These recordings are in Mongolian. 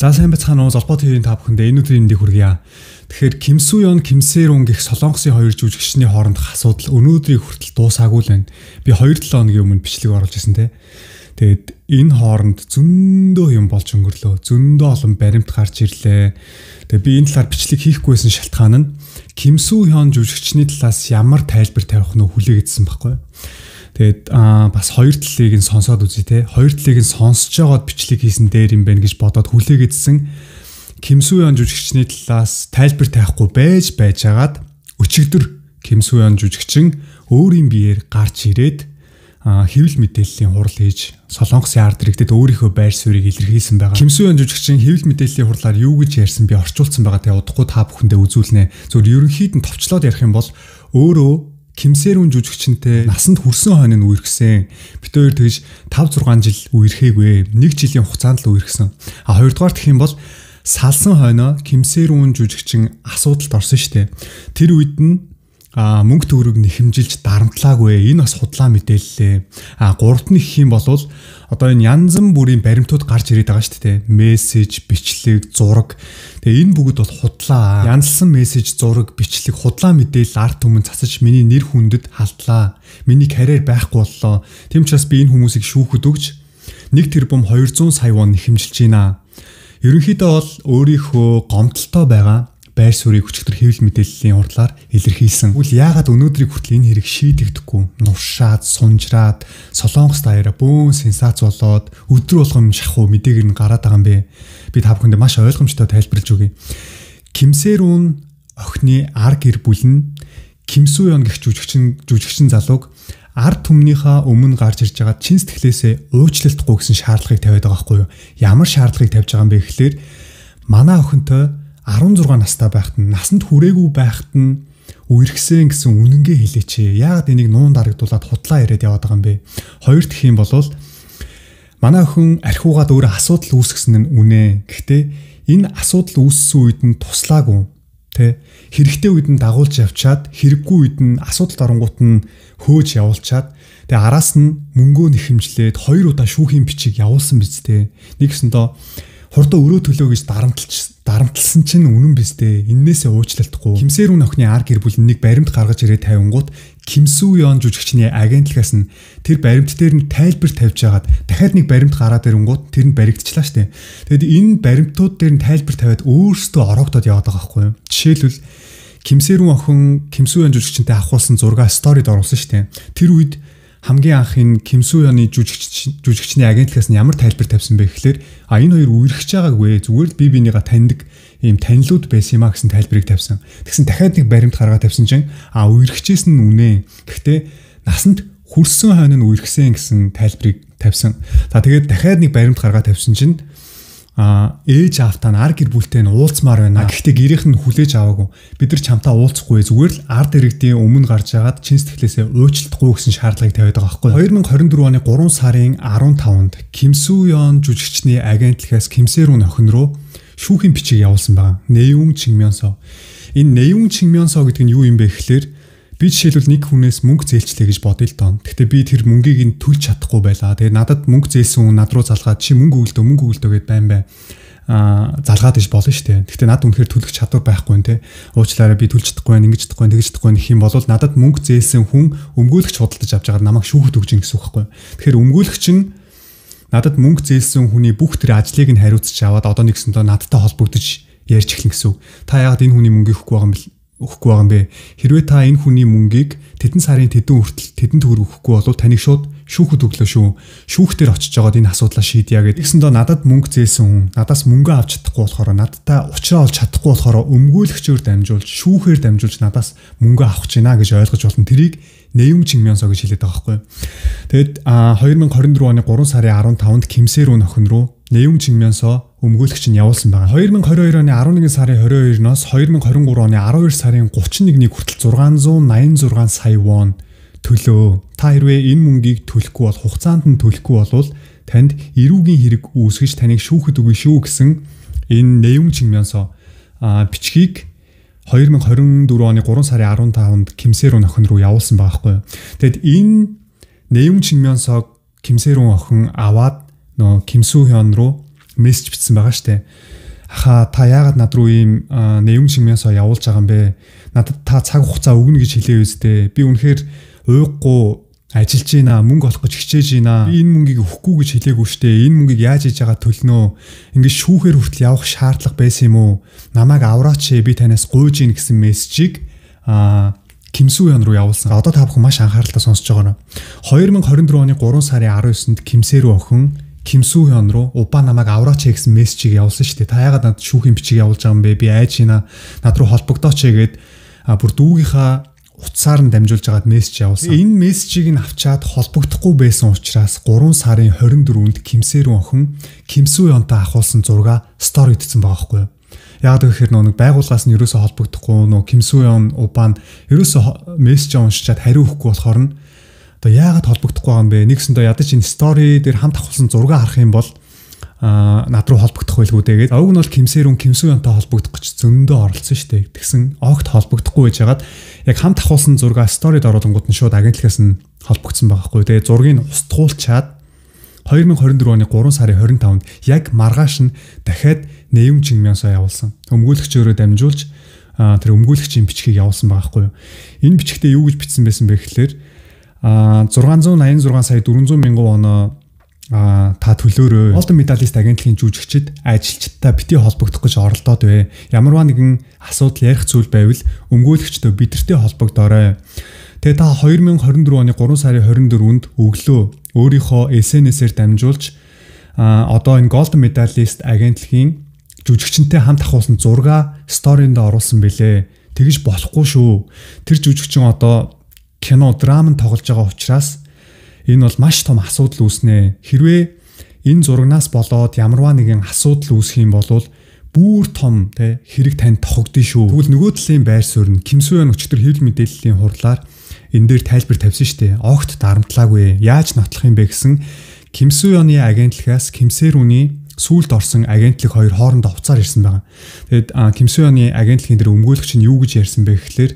За сайн байцгаана уу Золбоо TV-ийн та бүхэндээ энэ өдрийн мэндийг хүргье. Тэгэхээр Ким Су-ён, Ким Сэ-рун гэх Солонгосын хоёр жүжигчний хоорондох асуудал өнөөдрийг хүртэл дуусаагүй л байна. Би 2-7 хоногийн өмнө бичлэг оруулж ирсэн те. Тэгээд энэ хооронд зөндөө юм болж өнгөрлөө. Зөндөө олон баримт гарч ирлээ. Тэгээд би энэ талаар бичлэг хийхгүйсэн шалтгаан нь Ким Су-ён жүжигчний талаас ямар тайлбар тавих нь хүлээгээдсэн байхгүй. Тэгээд бас хоёр талыг нь сонсоод үзье те. Хоёр талыг нь сонсож байгаад бичлэг хийсэн дээр юм байна гэж бодоод хүлээгээдсэн. Ким Су-ён жүжигчний талаас тайлбар тавихгүй байж байгаад өчигдөр Ким Су-ён жүжигчин өөрийн биеэр гарч ирээд хэвлэл мэдээллийн хурал хийж Солонгосын ард иргэдэд өөрийнхөө байр суурийг илэрхийлсэн байгаа. Ким Су-ён жүжигчин хэвлэл мэдээллийн хурлаар юу гэж ярьсан би орчуулсан байгаа те удахгүй та бүхэндээ үзүүлнэ. Зөвхөн ерөнхийд нь товчлоод ярих юм бол өөрөө Ким Сэ-рун жүжигчинтэй насанд хүрсэн хойно нь үерхсэн. Бид хоёр тэгж 5-6 жил үерхээгүй. 1 жилийн хугацаанд л үерхсэн. Хоёрдугаар гэх юм бол салсан хойно Ким Сэ-рун жүжигчин асуудалд орсон шүү дээ. Тэр үед нь мөнгө төгрөг нэхэмжилж дарамтлаагүй. Энэ бас худлаа мэдээллээ. Гуравт нь гэх юм бол одоо энэ янз бүрийн баримтууд гарч ирээд байгаа шүү дээ. Мессеж, бичлэг, зураг. Тэгээ энэ бүгд бол худлаа. Янзлсан мессеж, зураг, бичлэг, худлаа мэдээлэл ард түмэн цацаж миний нэр хүндэд халдлаа. Миний карьер байхгүй боллоо. Тийм учраас би энэ хүмүүсийг шүүхэд өгч 1 тэрбум 200 сая вон нэхэмжилж байна. Ерөнхийдөө бол өөрийнхөө гомдолтой байгаа байр суурийг өчигдөр хэвлэл мэдээллийн хурлаар илэрхийлсэн. Үл яагаад өнөөдрийг хүртэл энэ хэрэг шийдэгдэхгүй? Нуршаад, сунжраад, Солонгос даяараа бөөн сенсац болоод өдөр болгон шахуу мэдээгэр нь гараад байгаа юм бэ. Би та бүхэндээ маш ойлгомжтой тайлбарлаж өгье. Ким Сэ-рун охины ар гэр бүл нь Ким Су-ён гэх жүжигчин залууг ард түмнийхээ өмнө гарч ирж байгаа чин сэтгэлээсээ уучлалтгүй гэсэн шаардлагыг тавиад байгаа байхгүй юу? Ямар шаардлагыг тавьж байгаа юм бэ гэхлээр манай охинтой 16 настай байхад нь насанд хүрээгүй байхад нь үерхсэн гэсэн үнэнгээ хэлээч. Яагаад энийг нуун дарагдуулаад худлаа яриад яваад байгаа юм бэ? Хоёр дахь юм бол манай охин архиугаад өөрөө асуудал үүсгэсэн нь үнэ. Гэхдээ энэ асуудал үүссэн үед нь туслаагүй. Тэ хэрэгтэй үед нь дагуулж явчаад хэрэггүй үед нь асуудалд оронгууд нь хөөж явуулчаад тэгээ араас нь мөнгөө нэхэмжлээд 2 удаа шүүхийн бичиг явуулсан биз дээ. Нэгсэндээ хурдан өрөө төлөө гэж дарамтлсан чинь үнэн биз дээ. Иннээсээ уучлалтгүй. Ким Сэ-рун охины ар гэр бүл нэг баримт гаргаж ирээд тавингууд Ким Су-ён жүжигчний агентлагаас нь тэр баримт дээр нь тайлбар тавьж хагаад дахиад нэг баримт гараад ирэнгууд тэр нь баригдчихлаа штэ. Тэгэд энэ баримтууд дээр нь тайлбар тавиад өөрсдөө ороогдоод яваад байгаа байхгүй юу? Жишээлбэл Ким Сэ-рун охин Ким Су-ён жүжигчинтэй авахулсан зургаа сторид оруулсан штэ. Тэр үед хамгийн анх энэ Ким Су-ёны жүжигчний агентлагаас нь ямар тайлбар тавьсан бэ гэхлээр энэ хоёр үерхэж байгаагүй зүгээр л бие бинийгаа таньдаг ийм танилуд байсан юм а гэсэн тайлбарыг тавьсан. Тэгсэн дахиад нэг баримт гаргаад тавьсан чинь үерхчихсэн нь үнэ. Гэхдээ насанд хүрсэн хойно нь үерхсэн гэсэн тайлбарыг тавьсан. За тэгээд дахиад нэг баримт гаргаад тавьсан чинь ээж аавтаа ар гэр бүлтэй нь уулзмаар байна. Гэхдээ гэрийнх нь хүлээж аваагүй. Бид нар чамтаа уулзахгүй зүгээр л ард иргэдийн өмнө гарч яагаад чин сэтгэлээсээ уучлалтгүй гэсэн шаардлагыг тавиад байгаа байхгүй. 2024 оны 3 сарын 15-нд Ким Су-ён жүжигчний агентлагаас Ким Сэ-рун охин руу шүүхийн бичиг явуулсан байгаа. Нэюн Чинмёнсо. Энэ Нэюн Чинмёнсо гэдэг нь юу юм бэ гэхлээр би жишээлбэл нэг хүнээс мөнгө зээлчлээ гэж бодъё л доо. Гэхдээ би тэр мөнгийг нь төлж чадахгүй байлаа. Тэгээ надад мөнгө зээлсэн хүн над руу залгаад чи мөнгө өгөлдөө гэд байн залгаад иж болно шүү дээ. Гэхдээ надад үнэхээр төлөх чадвар байхгүй нэ. Уучлаарай би төлж чадахгүй байх, ингэж чадахгүй, тэгж чадахгүй гэх юм бол надад мөнгө зээлсэн хүн өмгөөлөгч худалдаж авч байгаа намайг шүүхэд өгч ин гэсэн үг байхгүй. Тэгэхээр өмгөөлөгч нь надад мөнгө зээлсэн хүний бүх тэр ажлыг нь хариуцж аваад одоо нэгсэндээ надтай холбогдож ярьж эхлэн гэсэн үг. Та яагаад энэ хүний мөнгийг өгөхгүй байгаа юм бэ? Хэрвээ та энэ хүний мөнгийг тэдэн сарын тэдэн хүртэл тэдэн төгрөг өгөхгүй бол таныг шууд шүүхэд өглөө шүү. Шүүхтэр очиж жагаад энэ асуудлаа шийдъя гэдэг. Тэгсэндээ надад мөнгө зээлсэн хүн надаас мөнгө авч чадахгүй болохоор надтай уулзраа олж чадахгүй болохоор өмгөөлөгчөөр дамжуулж шүүхээр дамжуулж надаас мөнгө авах гэж байна гэж ойлгож болно. Тэрийг Нэюн Чинмёнсо гэж хэлээд байгаа байхгүй. Тэгэд 2024 оны 3 сарын 15-нд Ким Сэ-рун охин руу Нэюн Чинмёнсо өмгөөлөгч нь явуулсан байгаа. 2022 оны 11 сарын 22-ноос 2023 оны 12 сарын 31-ний хүртэл 686 сая вон төлөө. Та хэрвээ энэ мөнгийг төлөхгүй бол хугацаанд нь төлөхгүй бол танд эрүүгийн хэрэг үүсгэж таныг шүүхэд өгье шүү гэсэн энэ Нэюн Чинмёнсо бичгийг 2024 оны 3 сарын 15-нд Ким Сэ-рун охин руу явуулсан байгаа байхгүй юу. Тэгэд энэ Нэюн Чинмёнсог Ким Сэ-рун охин аваад Ким Су-ён руу мессеж бичсэн байгаа штэ. Аха та яагаад над руу ийм нэвэн чимээс явуулж байгаа юм бэ? Надад та цаг хугацаа өгнө гэж хэлээ үстэй. Би үнэхээр уйггүй ажиллаж байна, мөнгө олох гэж хичээж байна. Би энэ мөнгийг өгөхгүй гэж хэлээгүй штэ. Энэ мөнгийг яаж хийж байгаа төлнөө? Ингээд шүүхээр хүртэл явах шаардлага байсан юм уу? Намайг авраач би танаас гуйж ийн гэсэн мессежийг Ким Су Ён руу явуулсан. Одоо та бүхэн маш анхааралтай сонсож байгаа нь 2024 оны 3 сарын 19-нд Ким Сэ рүү охин Ким Су Ён руу "Упа намайг авраач" гэсэн мессежийг явуулсан шүү дээ. Та яагаад надад шүүхийн бичиг явуулж байгаа юм бэ? Би айж байна. Над руу холбогдооч гэгээд бүр дүүгийнхаа утсаар нь дамжуулж агаад мессеж явуулсан. Энэ мессежийг нь авчаад холбогдохгүй байсан учраас 3 сарын 24-нд Ким Сэ рүү охин Ким Су Ёнтой ахуулсан зураг стори хийсэн байгаа байхгүй юу? Яг тэгэхээр нэг байгууллагаас нь ерөөсө холбогдохгүй Ким Су Ён Упан ерөөсө мессеж уншичаад хариу өгөхгүй болохоор нь одоо яагаад холбогдохгүй байгаа юм бэ? Нэгсэндээ ядаж энэ стори дээр хамт ахуулсан зураг харах юм бол над руу холбогдох байлгүй дээ. Овг нь бол Ким Сэ рүү Ким Су Ёнтой холбогдох гэж зөндөө оролцсон шүү дээ. Тэгсэн огт холбогдохгүй байж хагаад яг хамт ахуулсан зураг сторид оруулангууд нь шууд агентлагаас нь холбогдсон байгаа хгүй. Тэгээ зургийг устгуулчаад 2024 оны 3 сарын 25-нд яг маргааш нь дахиад Нэвэн Чимээн сая явуулсан. Өмгөөлөгчөөрөө дамжуулж тэр өмгөөлөгчийн бичгийг явуулсан байгаа хгүй. Энэ бичгтээ юу гэж бичсэн байсан бэ гэхлээр 686 сая 400 мянган оноо та төлөөрөө Golden Medalist агентлагийн жүжигчид ажилчдаа бити холбогдох гэж оролдоод бай. Ямарваа нэгэн асуудал ярих зүйл байвал өмгөөлөгчдөө бидэртэй холбогдоорой. Тэгээ та 2024 оны 3 сарын 24-нд өглөө өөрийнхөө SNS-ээр дамжуулж одоо энэ Golden Medalist агентлагийн жүжигчинтэй хамт ахуулсан зураг сторинд оруулсан бэлээ. Тэгж болохгүй шүү. Тэр жүжигчин одоо кино, драм тоглож байгаа учраас энэ бол маш том асуудал үүснэ. Хэрвээ энэ зурагнаас болоод ямарваа нэгэн асуудал үүсэх юм бол бүр том хэрэг танд тохогдсон шүү. Тэгвэл нөгөө талын байр суурь нь Ким Су Ён өчтөр хэвлэл мэдээллийн хурлаар энэ дээр тайлбар тавьсан шүү дээ. Огт дарамтлаагүй. Яаж нотлох юм бэ гэсэн Ким Су Ёны агентлагаас Ким Сэ рүүний сүүлд орсон агентлаг хоёр хоорондоо хувцаар ирсэн байгаа. Тэгэд Ким Су Ёны агентлагийн дээр өмгөөлөгч нь юу гэж ярьсан бэ гэхлээр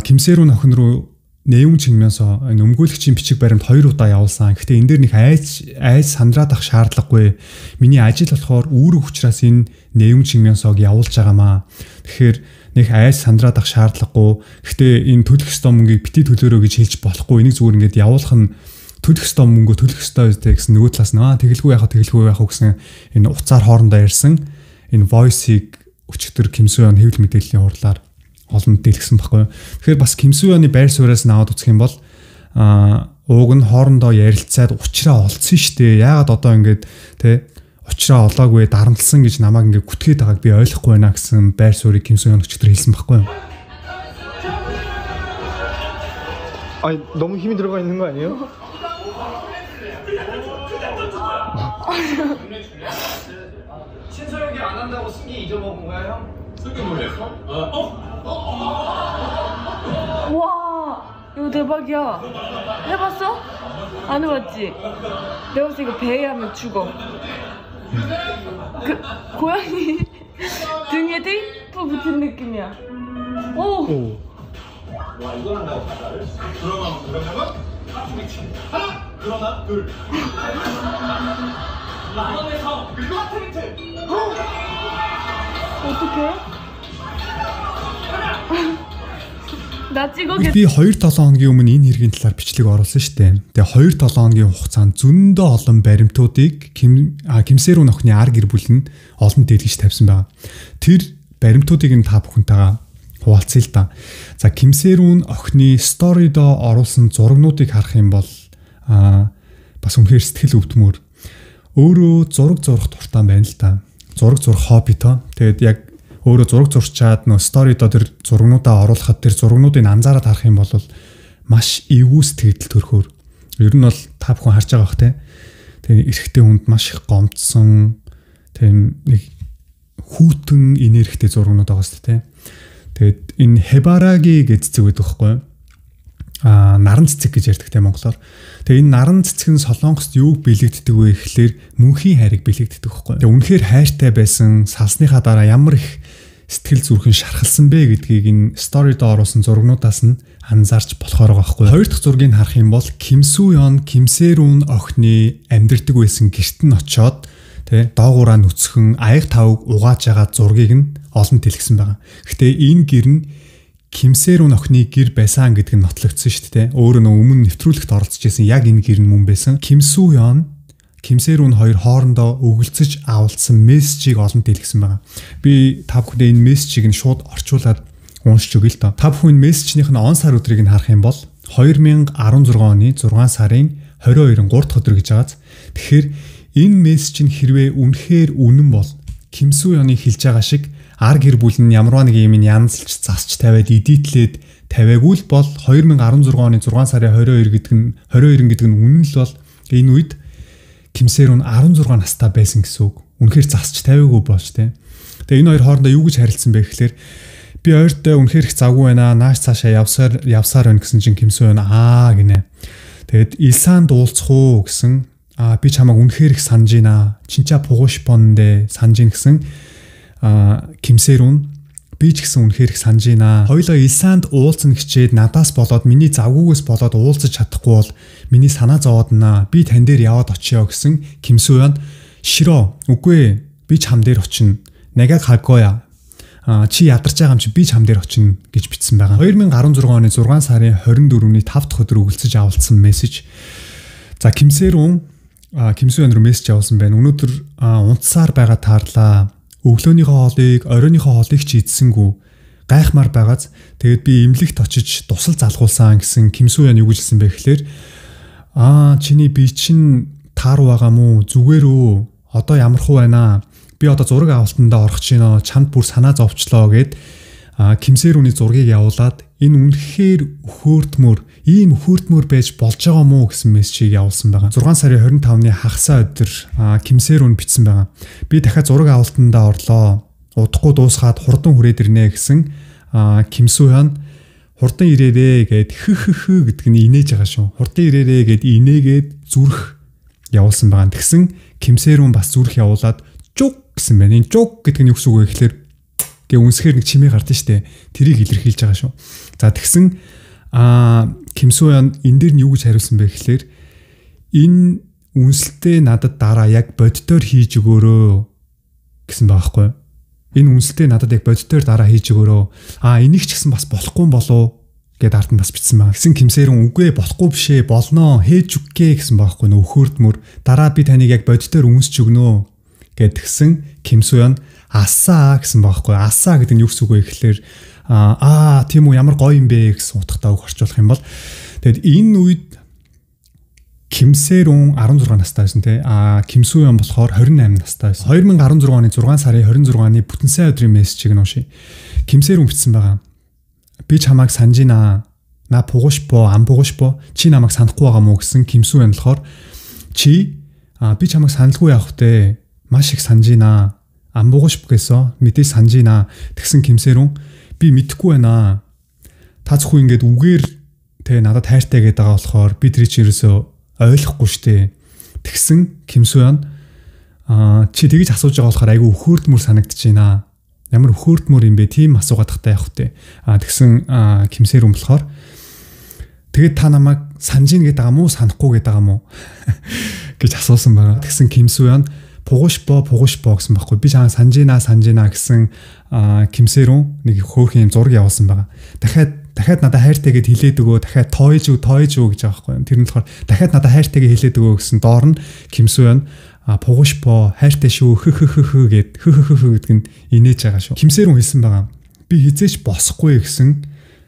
Ким Сэ рүү охин руу Нэвэн Чимээнс энэ өмгөөлөгчийн бичиг баримт 2 удаа явуулсан. Гэхдээ энэ дээр нэг айж сандраад ах шаардлагагүй. Миний ажил болохоор үүрэг учраас энэ Нэвэн Чимээнсог явуулж байгаамаа. Тэгэхээр нэг айж сандраад ах шаардлагагүй. Гэхдээ энэ төлөх ёстой мөнгийг бити төлөөрөө гэж хэлж болохгүй. Энийг зүгээр ингээд явуулах нь төлөх ёстой мөнгөө төлөх ёстой үстэй гэсэн нөгөө талаас нь тэгэлгүй яах гэсэн энэ уцаар хоорондоо ярьсан энэ voice-ийг өчигдөр Ким Су Ён хэвлэл мэдээллийн хурлаар олон дэлгэсэн баггүй. Тэгэхээр бас Ким Су Ёны байр сууриас наваад үзэх юм бол ууг нь хоорондоо ярилцаад учраа олцсон шүү дээ. Яагаад одоо ингээд учраа олоогүй дарамтлсан гэж намайг ингээд гүтгээд байгааг би ойлгохгүй байна гэсэн байр суурийг Ким Су Ён өчигдөр хэлсэн баггүй. 아, 너무 힘이 들어가 있는 거 아니에요? 신서영이 안 한다고 승기 잊어먹은 거야, 형? 승기 몰랐어? 와, 이거 대박이야. 해봤어? 안 해봤지? 내가 봤을 때 이거 배에 하면 죽어. 그 고양이 등에 테이프 붙은 느낌이야. 오. 와, 이거 한다고 가사를? 그러면 우리 팀 하나, 그러나 둘. 라면에서 그거 트리트. 어떡해? 나 찍어. Би 2-7 хоногийн өмнө энэ хэргийн талаар бичлэг оруулсан шүү дээ. Тэгээ 2-7 хоногийн хугацаанд зөндөө олон баримтуудыг Ким Сэ рүү охины ар гэр бүл нь олон дэлгэж тавьсан байна. Тэр баримтуудыг нь та бүхэнтэйгээ хуваалцъя л да. За Ким Сэ рүү охины сторидо оруулсан зурагнуудыг харах юм бол бас үнэхээр сэтгэл өвдмөр. Өөрөө зураг зурах дуртай байна л да. Зураг зурах хоббитоо. Тэгээд яг өөрөө зураг зурчаад нөө сторидо тэр зурагнуудаа оруулахад тэр зурагнуудыг анзаараад харах юм бол маш эвгүй сэтгэл төрхөөр. Ер нь бол та бүхэн харж байгаа бах те. Тэгээ эрэгтэй хүнд маш их гомдсон тийм нэг хүүтэн энергитэй зурагнууд байгаа шүү дээ. Тэгээд энэ хебараги гэж цэцэг байдаг байхгүй юу? Наран цэцэг гэж ярьдаг те монголоор. Тэгээ энэ наран цэцэг нь Солонгост юуг бэлэгддэг вэ гэхлээр мөнхийн хайрыг бэлэгддэг байхгүй юу? Тэгээ үнэхээр хайртай байсан салсныхаа дараа ямар их сэтгэл зүрхэн шархалсан бэ гэдгийг энэ сторидо оруулсан зурагнуудаас нь анзаарч болохоор байгаа байхгүй юу? Хоёр дахь зургийг харах юм бол Ким Су Ён Ким Сэ рүүн охины амьдардаг байсан гэрт нь очиод Тэ доогуураа нүцгэн аяг тавг угааж байгаа зургийг нь олонт хэлгсэн байгаа. Гэхдээ энэ гэр нь Кимсэрун охины гэр байсан гэдэг нь нотлогдсон шүү дээ. Өөрөө нөө өмнө нэвтрүүлэгт оролцож байсан яг энэ гэр нь мөн байсан. Кимсуён Кимсэрун хоёр хоорондоо өгөлцөж авалцсан мессежийг олонт хэлгсэн байгаа. Би та бүхэнд энэ мессежийг нь шууд орчуулад уншиж өгье л доо. Та бүхэн мессежнийх нь он сар өдрийг нь харах юм бол 2016 оны 6 сарын 22-нд 3 дахь өдөр гэж байгааз. Тэгэхээр энэ мессеж нь хэрвээ үнэхээр үнэн бол Кимсуёны хэлж байгаа шиг ар гэр бүл нь ямарваа нэг юм янзлж засч тавиад эдитлээд тавиагүй л бол 2016 оны 6 сарын 22 гэдэг нь үнэн л бол энэ үед Кимсэрун 16 настай байсан гэсэн үг. Үнэхээр засч тавиагүй болж тэ. Тэгээ энэ хоёр хоорондоо юу гэж харилцсан бэ гэхээр би ойртой үнэхээр их завгүй байна. Нааш цаашаа явсаар байна гэсэн чинь Кимсуён гинэ. Тэгээд Илсан дуулцах уу гэсэн би чамайг үнэхээр их санаж байна. Чинча пугуш бондэ санаж гин гэсэн Кимсэрун би ч гэсэн үнэхээр их санаж байна. Хоёулаа Илсанд уулзна хичээд надаас болоод миний завгүйгээс болоод уулзаж чадахгүй бол миний санаа зовоодна. Би тань дээр яваад очиё гэсэн Кимсуён широ үгүй би чам дээр очино. Нага хагоя. Чи ядарч байгаа юм чи би чам дээр очино гэж бичсэн байгаа. 2016 оны 6 сарын 24-ний 5 дахь өдөр өгөлцөж авалцсан мессеж. За Кимсэрун Кимсуён руу мессеж авсан байна. Өнөөдөр унтсаар байгаа таарлаа. Өглөөнийхөө хоолыг, оройныхоо хоолыг ч идсэнгүү. Гайхмаар байгааз тэгээд би эмнэлэгт очиж тусал залгуулсан гэсэн Кимсуён юу гэлсэн бэ гэхээр чиний би чинь тааруу байгаа мó зүгээр үү? Одоо ямархуу байна? Би одоо зураг авалтандаа орох чинь чамд бүр санаа зовчлоо гэд Кимсэрүний зургийг явуулаад энэ үнэхээр ийм өхөөртмөр байж болж байгаа мó гэсэн мессежийг явуулсан байгаа. 6 сарын 25-ны хагасаа өдөр Кимсэрүн бичсэн байгаа. Би дахиад зураг авалтандаа орлоо. Удахгүй дуусгаад хурдан хүрээд ирнэ гэсэн Кимсуён хурдан ирээрээ гэд хх гэдэг нь инээж байгаа шүү. Хурдан ирээрээ гэд инээгээд зүрх явуулсан байгаа. Тэгсэн Кимсэрүн бас зүрх явуулаад жуг гэсэн байна. Энэ жуг гэдэг нь юу гэсэн үг вэ гэхээр үнсхээр нэг чимээ гардаг штэ. Тэрийг илэрхийлж байгаа шүү. За тэгсэн Кимсуён энэ дээр нь юу гэж хариулсан бэ гэхээр энэ үнсэлтээ надад дараа яг боддоор хийж өгөөрөө гэсэн байгаа хгүй. Энэ үнсэлтээ надад яг боддоор дараа хийж өгөөрөө. Энийг ч гэсэн бас болохгүй болов гэд ард нь бас бичсэн байгаа. Гэсэн Кимсэрун үгүй болохгүй бишээ болноо хийж үггээ гэсэн байгаа хгүй. Нөхөрдмөр дараа би таныг яг боддоор үнсч өгнөө гэд гисэн Кимсуён асаа гэсэн байгаа хгүй. Асаа гэдэг нь юу гэсэн үг вэ гэхээр тийм үү ямар гоё юм бэ гэсэн утгатай үг орчуулах юм бол тэгэд энэ үед Кимсэрун 16 настай байсан те Кимсуён болохоор 28 настай байсан. 2016 оны 6 сарын 26-ны бүтэн сайн өдрийн мессежийг нь уншия. Кимсэрун бичсэн байгаа. Би чамайг санаж байна. На пугуш бо ам пугуш бо чи намайг санахгүй байгаа мó гэсэн Кимсуён болохоор чи би чамайг саналгүй явах те маш их санаж байна. Ам пугуш гэсэн мэдээ санаж байна. Тэгсэн Кимсэрун би мэдэхгүй байна. Та зөвхөн ингэж үгээр тэ надад хайртай гэдэг байгаа болохоор би тэр чинь ерөөсөө ойлгохгүй штэ. Тэгсэн Кимсуён чи тэгж асууж байгаа болохоор айгүй өхөөртмөр санагдаж байна. Ямар өхөөртмөр юм бэ? Тийм асуугаад тахтай явах те. Тэгсэн Кимсэрун болохоор тэгээд та намайг санаж ийн гэдэг байгаа мó санахгүй гэдэг байгаа мó гэж асуусан байгаа. Тэгсэн Кимсуён пугуш бо гэсэн байхгүй. Би чамайг санаж байна гэсэн Кимсэрун нэг хөөрхөн зураг явуулсан байгаа. Дахиад надад хайртай гэд хэлээд өгөө. Дахиад тооёж үү гэж байгаа байхгүй. Тэр нь болохоор дахиад надад хайртай гэд хэлээд өгөө гэсэн доор нь Кимсуён пугуш бо хайртай шүү гэд гэдэг нь инээж байгаа шүү. Кимсэрун хэлсэн байгаа. Би хизээч босхгүй гэсэн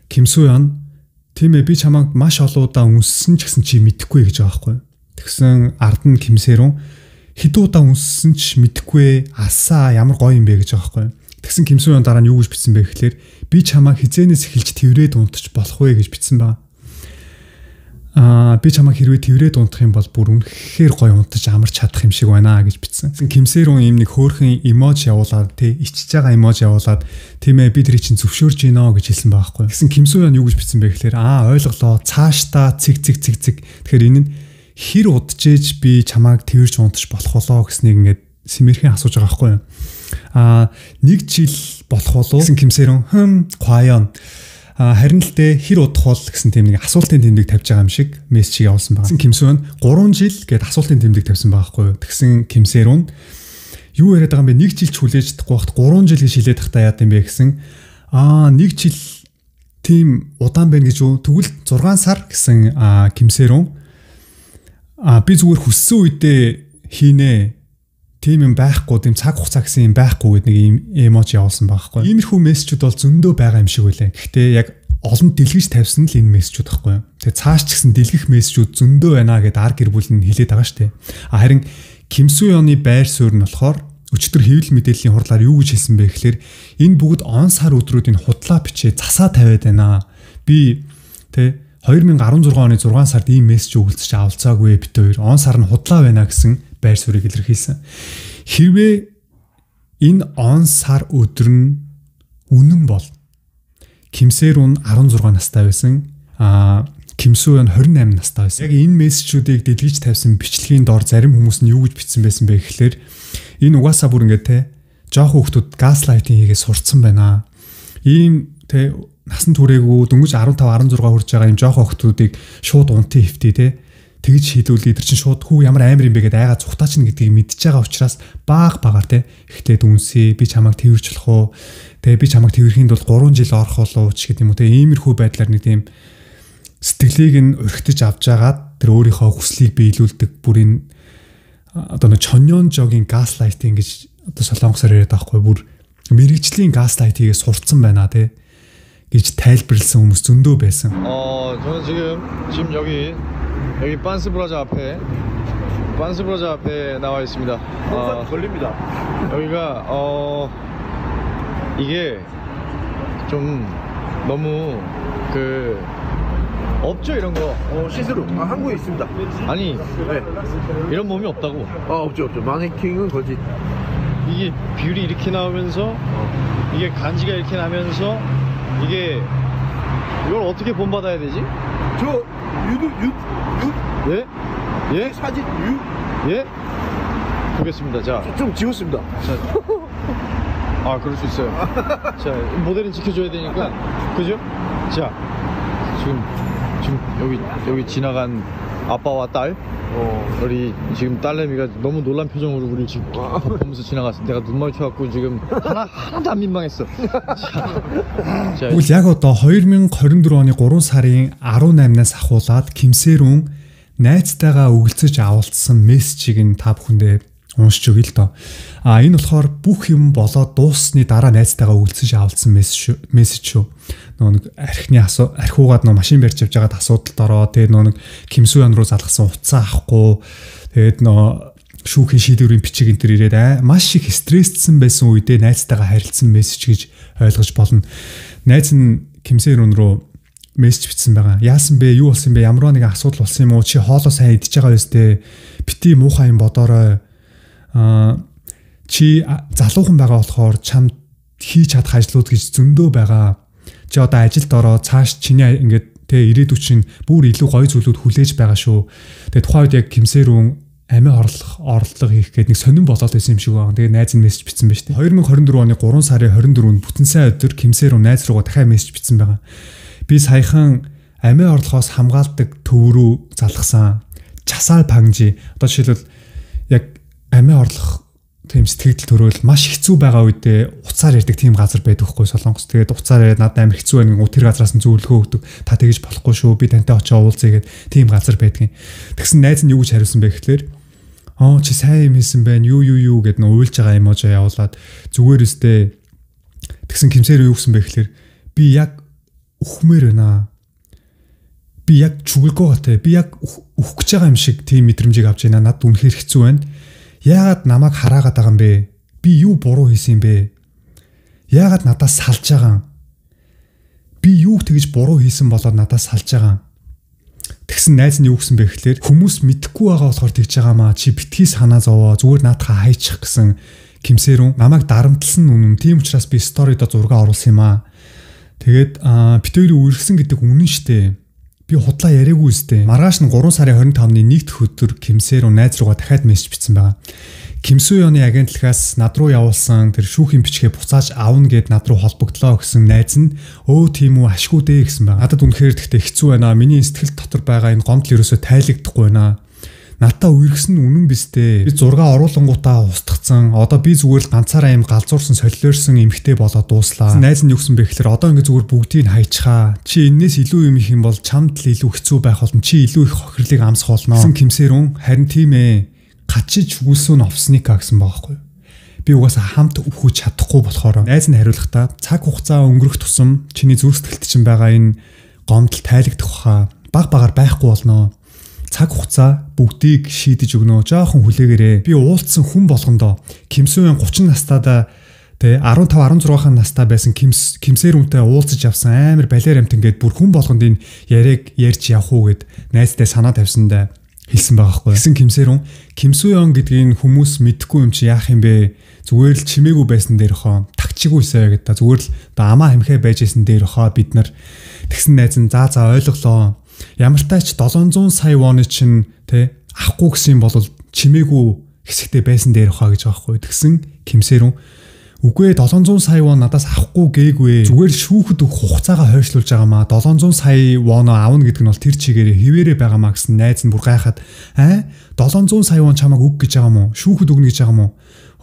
Кимсуён тийм ээ би чамайг маш олоудаа үнссэн ч гэсэн чи мэдэхгүй гэж байгаа байхгүй. Тэгсэн ард нь Кимсэрун хэд удаа үнссэн ч мэдэхгүй асаа ямар гоё юм бэ гэж байгаа байхгүй. Тэгсэн Кимсуён дараа нь юу гэж бичсэн бэ гэхээр би чамайг хизээнээс эхэлж тэврээд унтчих болох вэ гэж бичсэн байна. Би чамайг хэрвээ тэврээд унтах юм бол бүр үнэхээр гоё унтаж амарч чадах юм шиг байна гэж бичсэн. Кимсэрун ийм нэг хөөрхөн эможи явуулаад ичж байгаа эможи явуулаад тийм ээ би тэр чинь зөвшөөрж гинэ гэж хэлсэн байгаа байхгүй. Тэгсэн Кимсуён юу гэж бичсэн бэ гэхээр ойлголоо цаашдаа цэг. Тэгэхээр энэ нь хэр удажээж би чамайг тэрж унтаж болох болоо гэснийг ингээд симэрхэн асууж байгаа байхгүй юу. 1 жил болох болов гэсэн Кимсэрун 과연 харин л тэ хэр удах бол гэсэн тийм нэг асуултын тэмдэг тавьж байгаа юм шиг мессеж явуулсан байна. Кимсуён 3 жил гэд асуултын тэмдэг тавьсан байгаа байхгүй юу. Тэгсэн Кимсэрун юу яриад байгаа юм бэ? 1 жил ч хүлээж чадахгүй байхад 3 жил гэж хэлээд тахтаа яад юм бэ гэсэн. 1 жил тийм удаан байна гэж юу? Тэгвэл 6 сар гэсэн Кимсэрон би зүгээр хүссэн үедээ хийнэ. Тийм юм байхгүй, тийм цаг хугацаа гэсэн юм байхгүй гэдэг нэг юм эможи явуулсан байхгүй. Иймэрхүү мессежүүд бол зөндөө байгаа юм шиг үлээ. Гэхдээ яг олон дэлгэж тавьсан л энэ мессежүүд байхгүй юу. Тэгээ цааш ч гэсэн дэлгэх мессежүүд зөндөө байна гэдээ ар гэр бүл нь хэлээд байгаа шүү дээ. Харин Ким Су-ёны байр суурь нь болохоор өчтөр хэвлэл мэдээллийн хурлаар юу гэж хэлсэн бэ гэхээр энэ бүгд он сар өдрүүдийн худлаа бичээ засаа тавиад байна. Би 2016 оны 6 сард ийм мессеж өгүүлсэж авалцаагүй бит хоёр. Он сар нь худлаа байна гэсэн байр суурийг илэрхийлсэн. Хэрвээ энэ он сар өдөр нь үнэн бол Ким Сэрун 16 настай байсан. Ким Су-ён 28 настай байсан. Яг энэ мессежүүдийг дэлгэж тавьсан бичлэгийн доор зарим хүмүүс нь юу гэж бичсэн байсан бэ гэхээр энэ угаасаа бүр ингээд жоох хүүхдүүд газлайтинг хийгээ сурцсан байна. Ийм насан туршаагүй дөнгөж 15 16 хүрж байгаа юм жоох хүүхдүүдийг шууд унтын хөвтий тэгж хилүүлээ. Тэр чинь шууд хүү ямар амар юм бэ гэдээ айгаа цухтаач нь гэдгийг мэдчихэж байгаа учраас багаар ихлээд үнсээ би чамайг тэрвэрч болох уу? Би чамайг тэрвэрхийн тулд 3 жил орох болов ч гэдэг юм уу. Иймэрхүү байдлаар нэг тийм сэтгэлийг нь өрхтөж авч жагаад тэр өөрийнхөө хүслийг биелүүлдэг бүрийн одоо нэг чонён жогийн газлайтинг гэж одоо солонгосоор яриад байгаа хгүй бүр мэрэгжлийн газлайтингээ сурцсан байна гэж тайлбарлсан хүмүүс зөндөө байсан. 저는 지금 여기 빤스브라자 앞에 나와 있습니다. 걸립니다. 여기가 이게 좀 너무 없죠 이런 거. 시스루. 한국에 있습니다. 아니 네. 이런 몸이 없다고. 없죠. 마네킹은 거짓. 이게 뷰리 이렇게 나오면서 이게 간지가 이렇게 나면서 이게 이걸 어떻게 본받아야 되지? 저 예? 예? 사진 예? 보겠습니다. 자, 좀 지웠습니다. 자, 그럴 수 있어요. 자, 모델은 지켜줘야 되니까, 그죠? 자, 지금 여기 지나간 아빠와 딸, 우리 지금 딸내미가 너무 놀란 표정으로 우리를 지금 보면서 지나갔어. 내가 눈 마주쳐갖고 지금 하나도 안 민망했어. 자, Тэгвэл яг одоо 2024 оны 3 сарын 18-наас ахуулаад Ким Сэрун найзтайгаа өгөлцөж авалцсан мессежийг нь та бүхэндээ уншиж өгье л доо. Энэ болохоор бүх юм болоод дууссаны дараа найзтайгаа өгөлцөж авалцсан мессеж шүү. Нэг архиугаад машин барьж явж байгаад асуудалд ороо. Тэгээд нэг Ким Су-ён руу залгасан утсаа авахгүй. Тэгээд шүүхийн шийдвэрийн бичиг энэ төр ирээд маш их стрессцсэн байсан үедээ найзтайгаа харилцсан мессеж гэж ойлгож болно. Найз нь Ким Сэрун руу мессеж бичсэн байгаа. Яасан бэ? Юу болсон бэ? Ямар нэгэн асуудал болсон юм уу? Чи хоолоо сайн идчихэж байгаа биз дээ. Бити муухай юм бодоорой. Чи залуухан байгаа болохоор чамд хийж чадах ажлууд гэж зөндөө байгаа. Чи одоо ажилд ороо цааш чиний ингээд ирээдүйд чинь бүр илүү гоё зүйлүүд хүлээж байгаа шүү. Тэгээ тухайн үед яг Ким Сэрун амиа орлого хийх гэдэг нэг сонирн болоод байсан юм шиг байна. Тэгээ найз нь мессеж бичсэн байна шүү дээ. 2024 оны 3 сарын 24-нд бүтэн сайн өдөр Ким Сэрун найз руугаа дахиад мессеж бичсэн байгаа. Би саяхан амиа орлогоос хамгаалдаг төв рүү залгасан. Часаал пангжи. Одоо жишээлбэл яг амиа орлох тийм сэтгэл төрөөл маш хэцүү байгаа үедээ уцаар ярьдаг тийм газар байдаг хгүй Солонгос. Тэгээд уцаар яриад надад амар хэцүү байна. Тэр газраас нь зөвлөгөө өгдөг. Та тэгэж болохгүй шүү. Би тантай очиж уулзъя гэд тийм газар байдгийн. Тэгсэн найз нь юу гэж хариулсан бэ гэхээр чи сайн юм хийсэн байна. Юу гэд нөө уйлж байгаа эможи явуулаад зүгээр өстэй. Тэгсэн Ким Сэрун юу гэсэн бэ гэхээр би яг үхмээр байна. Би яг чүгэлгөө би яг үхэх гэж байгаа юм шиг тийм мэдрэмжийг авч байна. Надад үнэхээр хэцүү байна. Яагаад намайг хараагаад байгаа юм бэ? Би юу буруу хийсэн юм бэ? Яагаад надаас салж байгаа юм? Би юу тэгж буруу хийсэн болоод надаас салж байгаа юм? Тэгсэн найз нь юу гэсэн бэ гэхээр хүмүүс мэдэхгүй байгаа болохоор тэгж байгаа маа. Чи битгий санаа зовоо. Зүгээр наадхаа хайчих гэсэн Ким Сэрун намайг дарамтлсан үнэн. Тийм учраас би сторидо зураг оруулсан юм аа. Тэгээд бит хоёрын үргэлсэн гэдэг үнэн штэ. Би худлаа яриаггүй үстэй. Маргааш нь 3 сарын 25-ны 1 дэх өдөр Ким Сэрун найз руугаа дахиад мессеж бичсэн байгаа. Ким Су-ёны агентлагаас над руу явуулсан тэр шүүхийн бичгээ буцааж авна гэд над руу холбогдлоо гэсэн найз нь тийм үү ашгүй дээ гэсэн байна. Надад үнэхээр тэгтээ хэцүү байна. Миний сэтгэл дотор байгаа энэ гомдол ерөөсөө тайлагдахгүй байна. Надаа үерхсэн үнэн бистэ. Би 6 оруулангуудаа устгацсан. Одоо би зүгээр л ганцаараа юм галзуурсан солиорсон эмхтэй болоод дууслаа. Найз нь юу гэсэн бэ гэхээр одоо ингэ зүгээр бүгдийг хайчхаа. Чи энэс илүү юм их юм бол чамд л илүү хэцүү байх болно. Чи илүү их хохирлыг амсах болно гэсэн Кимсэрүүн. Харин тийм ээ. Гачиж үгүйсүүн овсника гэсэн байгаа байхгүй. Би угаасаа хамт өвхөж чадахгүй болохоор найз нь хариулахдаа цаг хугацаа өнгөрөх тусам чиний зүрх сэтгэлд чинь байгаа энэ гомдол тайлагдах баха. Баг багаар байхгүй болно. Цаг хугацаа бүгдийг шийдэж өгнө. Жаахан хүлээгээрээ. Би уулзсан хүн болгондоо Кимсүүн 30 настайдаа тэ 15 16 настай байсан Кимсэрүүнтэй уулзаж авсан амар балер амт ингээд бүр хүн болгонд энэ яриаг ярьж явах уу гэд найзтай санаа тавьсандаа хэлсэн байгаа хгүй. Гэсэн Кимсэрүүн Кимсүүн гэдгийг хүмүүс мэдэхгүй юм чи яах юм бэ? Зүгээр л чимээгүй байсан дээр хоо тагчигүйсэ гэдэг. Зүгээр л амаа хамхаа байжсэн дээр хоо бид нар тэгсэн найз нь за ойлголоо. Ямар ч тач 700 сая вон чинь тэ авахгүй гэсэн бол чимээгүй хэсэгтэй байсан дээр хаа гэж байгаа хгүй. Тэгсэн Кимсэрүүн үгүй 700 сая вон надаас авахгүй гээгүй. Зүгээр шүүхэд өгөх хугацаагаа хойшлуулж байгаа маа. 700 сая вон аавна гэдэг нь бол тэр чигээрээ хിവэрэ байгаа маа гэсэн найз нь бүр гайхаад 700 сая вон чамааг өг гэж байгаа мó? Шүүхэд өгнө гэж байгаа мó?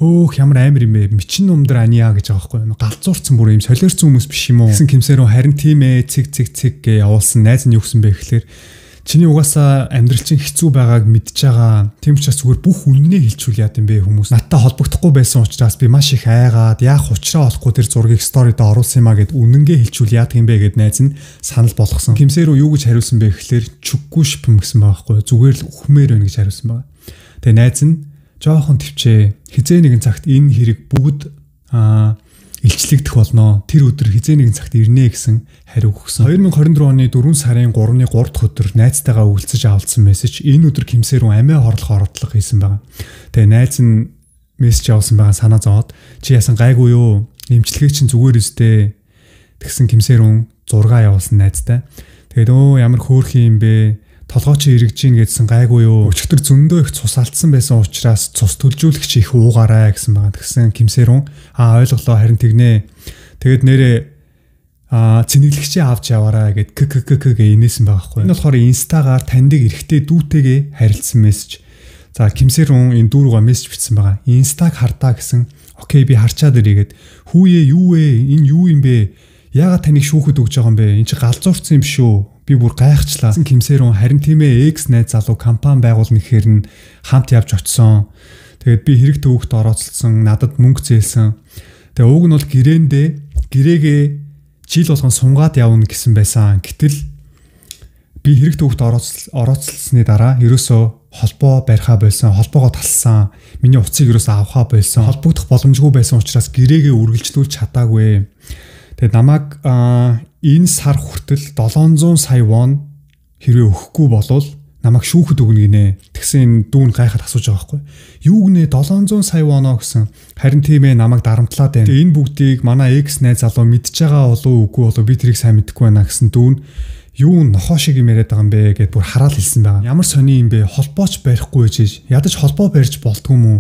Хөөх ямар амар юм бэ? Мичин номдор аниа гэж байгаа байхгүй. Галзуурцсан бүр юм солиорцсон хүмүүс биш юм уу? Гэсэн Кимсэрүүн харин тийм ээ цэг гэ явуулсан. Найз нь юу гэсэн бэ гэхлээр чиний угаасаа амьдрал чинь хэцүү байгааг мэдж байгаа. Тийм учраас зүгээр бүх үннээ хэлчихвэл яа гэм бэ хүмүүс. Надтай холбогдохгүй байсан учраас би маш их айгаад яах учраа олохгүй тэр зургийг сторид оруулсан юмаа гэд үнэнгээ хэлчихвэл яа гэм бэ гэд найз нь санал болгосон. Кимсэрүүн юу гэж хариулсан бэ гэхлээр чүггүй шипэм гэсэн байгаа байхгүй. Зүгээр л өхмээр байна гэж хариулсан байгаа. Тэгээ найз нь жоохон төвчээ. Хизээ нэгэн цагт энэ хэрэг бүгд илчлэгдэх болно. Тэр өдөр хизээ нэгэн цагт ирнэ гэсэн хариу өгсөн. 2024 оны 4 сарын 3-ны 3 дахь өдөр найзтайгаа уулзаж авалцсан мессеж энэ өдөр Кимсэрүүн амиа хорлох оролдлого хийсэн байгаа. Тэгээ найз нь мессеж авсан байгаа санаа зовоод чи яасан гайгүй юу? Эмчилгээ чинь зүгээр өстэй. Тэгсэн Кимсэрүүн 6 явуулсан найзтай. Тэгээд ямар хөөрхөн юм бэ? Толгой чи эргэж гин гэдсэн гайгүй юу? Өчигдөр зөндөө их цус алдсан байсан учраас цус төлжүүлэгч их уугаарай гэсэн байгаа. Тэгсэн Кимсэрүүн ойлголоо харин тэгнэ. Тэгэд нэрээ цэнэглэгчээ авч яваарай гэд гэ инээсэн байгаа хгүй. Энэ болохоор инстагаар таньдаг эрэгтэй дүүтэйгээ харилцсан мессеж. За Кимсэрүүн энэ дүүрүүгээ мессеж бичсэн байгаа. Инстаг хардаа гэсэн. Окей би харчаад ирээгээд хүүе юу вэ? Энэ юу юм бэ? Яагаад таныг шүүхэд өгж байгаа юм бэ? Энд чи галзуурсан юм шүү. Би бүр гайхчлаа. Кимсэрүүн харин тийм ээ X найз залуу компани байгуулна гэхээр нь хамт явж очсон. Тэгээд би хэрэгтэй хүүхд орооцолсон, надад мөнгө зээлсэн. Тэгээ ууг нь бол гэрээгээ жил болгон сунгаад явна гэсэн байсан. Гэтэл би хэрэгтэй хүүхд орооцолсны дараа ерөөсөө холбоо барихаа болсон, холбоогоо талсан. Миний уцыг ерөөсөө авахаа болсон. Холбогдох боломжгүй байсан учраас гэрээгээ үргэлжлүүлж чадаагүй. Тэгээд намайг энэ сар хүртэл 700 сая вон хэрвээ өгөхгүй болвол намайг шүүхэд өгнө гинэ. Тэгсэн энэ дүүн гайхаад асууж байгаа байхгүй. Юу гинэ 700 сая воноо гэсэн. Харин тийм ээ намайг дарамтлаад байна. Тэгээ энэ бүгдийг манай X найз залуу мэдж байгаа болов уу үгүй болов би тэрийг сайн мэдэхгүй байна гэсэн дүүн юу нохоо шиг юм яриад байгаа юм бэ гэд бүр хараал хэлсэн байгаа. Ямар сони юм бэ? Холбооч барихгүй ээж. Ядаж холбоо барьж болдгүй юм уу?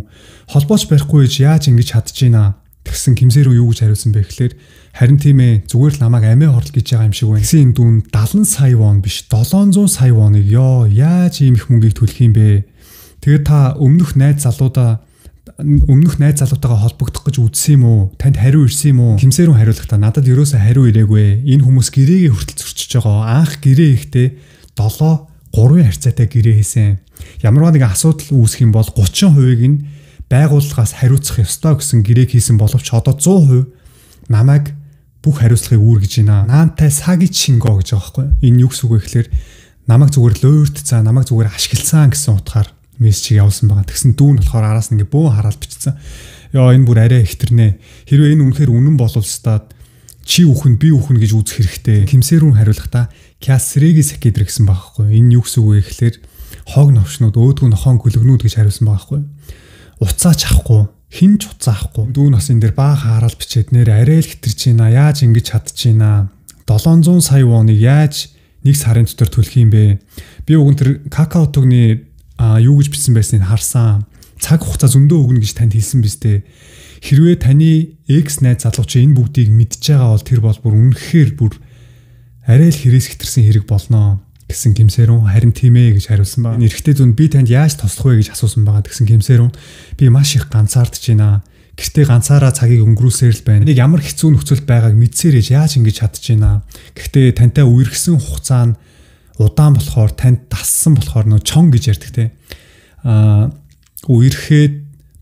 Холбооч барихгүй ээж яаж ингэж чадчихэйна? Тэгсэн Кимсэрүүн юу гэж хариулсан бэ гэхлээр харин тийм ээ зүгээр л намайг амиа хорлох гэж байгаа юм шиг байна. Гэсэн энэ дүүн 70 сая вон биш 700 сая воныг яаж ийм их мөнгийг төлөх юм бэ? Тэгээд та өмнөх найз залуутайгаа холбогдох гэж үзсэн юм уу? Танд хариу ирсэн юм уу? Кимсэрүүн хариулахдаа надад ерөөсөө хариу ирээгүй. Энэ хүмүүс гэрээгээ хүртэл зөрчиж байгаа. Анх гэрээ ихтэй 7-3 харьцаатай гэрээ хийсэн. Ямарваа нэгэн асуудал үүсэх юм бол 30%-ийг нь байгууллагаас хариуцах ёстой гэсэн гэрээг хийсэн боловч одоо 100% намайг бүх хариуцлагыг үүргэж байна. Наантай сагич шингоо гэж байгаа байхгүй. Энэ юу гэсэн үг вэ гэхээр намайг зүгээр лойрт за намайг зүгээр ашигласан гэсэн утгаар мессеж явуулсан байгаа. Тэгсэн дүүн болохоор араас нь ингээ бөө хараал бичсэн. Энэ бүр арай ихтэрнэ. Хэрвээ энэ үнэхээр үнэн боловстаад чи үхэн би үхэн гэж үзэх хэрэгтэй. Кимсэрүүн хариулахдаа кясрэги сакидр гэсэн байгаа байхгүй. Энэ юу гэсэн үг вэ гэхээр хог новшнууд өөдгөө нохон гөлгнүүд гэж хариулсан байгаа байхгүй. Уцаач авахгүй хин ч уцаа авахгүй. Дүүн бас энэ дэр баахан хараал бичээд нэр арай л хитэрч байна. Яаж ингэж чадчихэйна? 700 сая воныг яаж нэг сарын дотор төлөх юм бэ? Би уг нь тэр какао тогны юу гэж бичсэн байсныг харсан. Цаг хугацаа зөндөө өгнө гэж танд хэлсэн биз дээ. Хэрвээ таны X найз залуу чи энэ бүгдийг мэдж байгаа бол тэр бол бүр үнэхээр бүр арай л хэрэгс хитэрсэн хэрэг болно. гэсэн Кимсэрун харин тийм ээ гэж хариулсан байна. Эрэгтэй зүүн би танд яаж туслах вэ гэж асуусан байгаа. Тэгсэн Кимсэрун би маш их ганцаардж байна. Гэртээ ганцаараа цагийг өнгөрүүлсээр л байна. Нэг ямар хэцүү нөхцөлд байгааг мэдсээр яаж ингэж чадж байна. Гэхдээ тантай үерхсэн хугацаа нь удаан болохоор танд тассан болохоор нөө чон гэж ярьдаг те. Үерхэд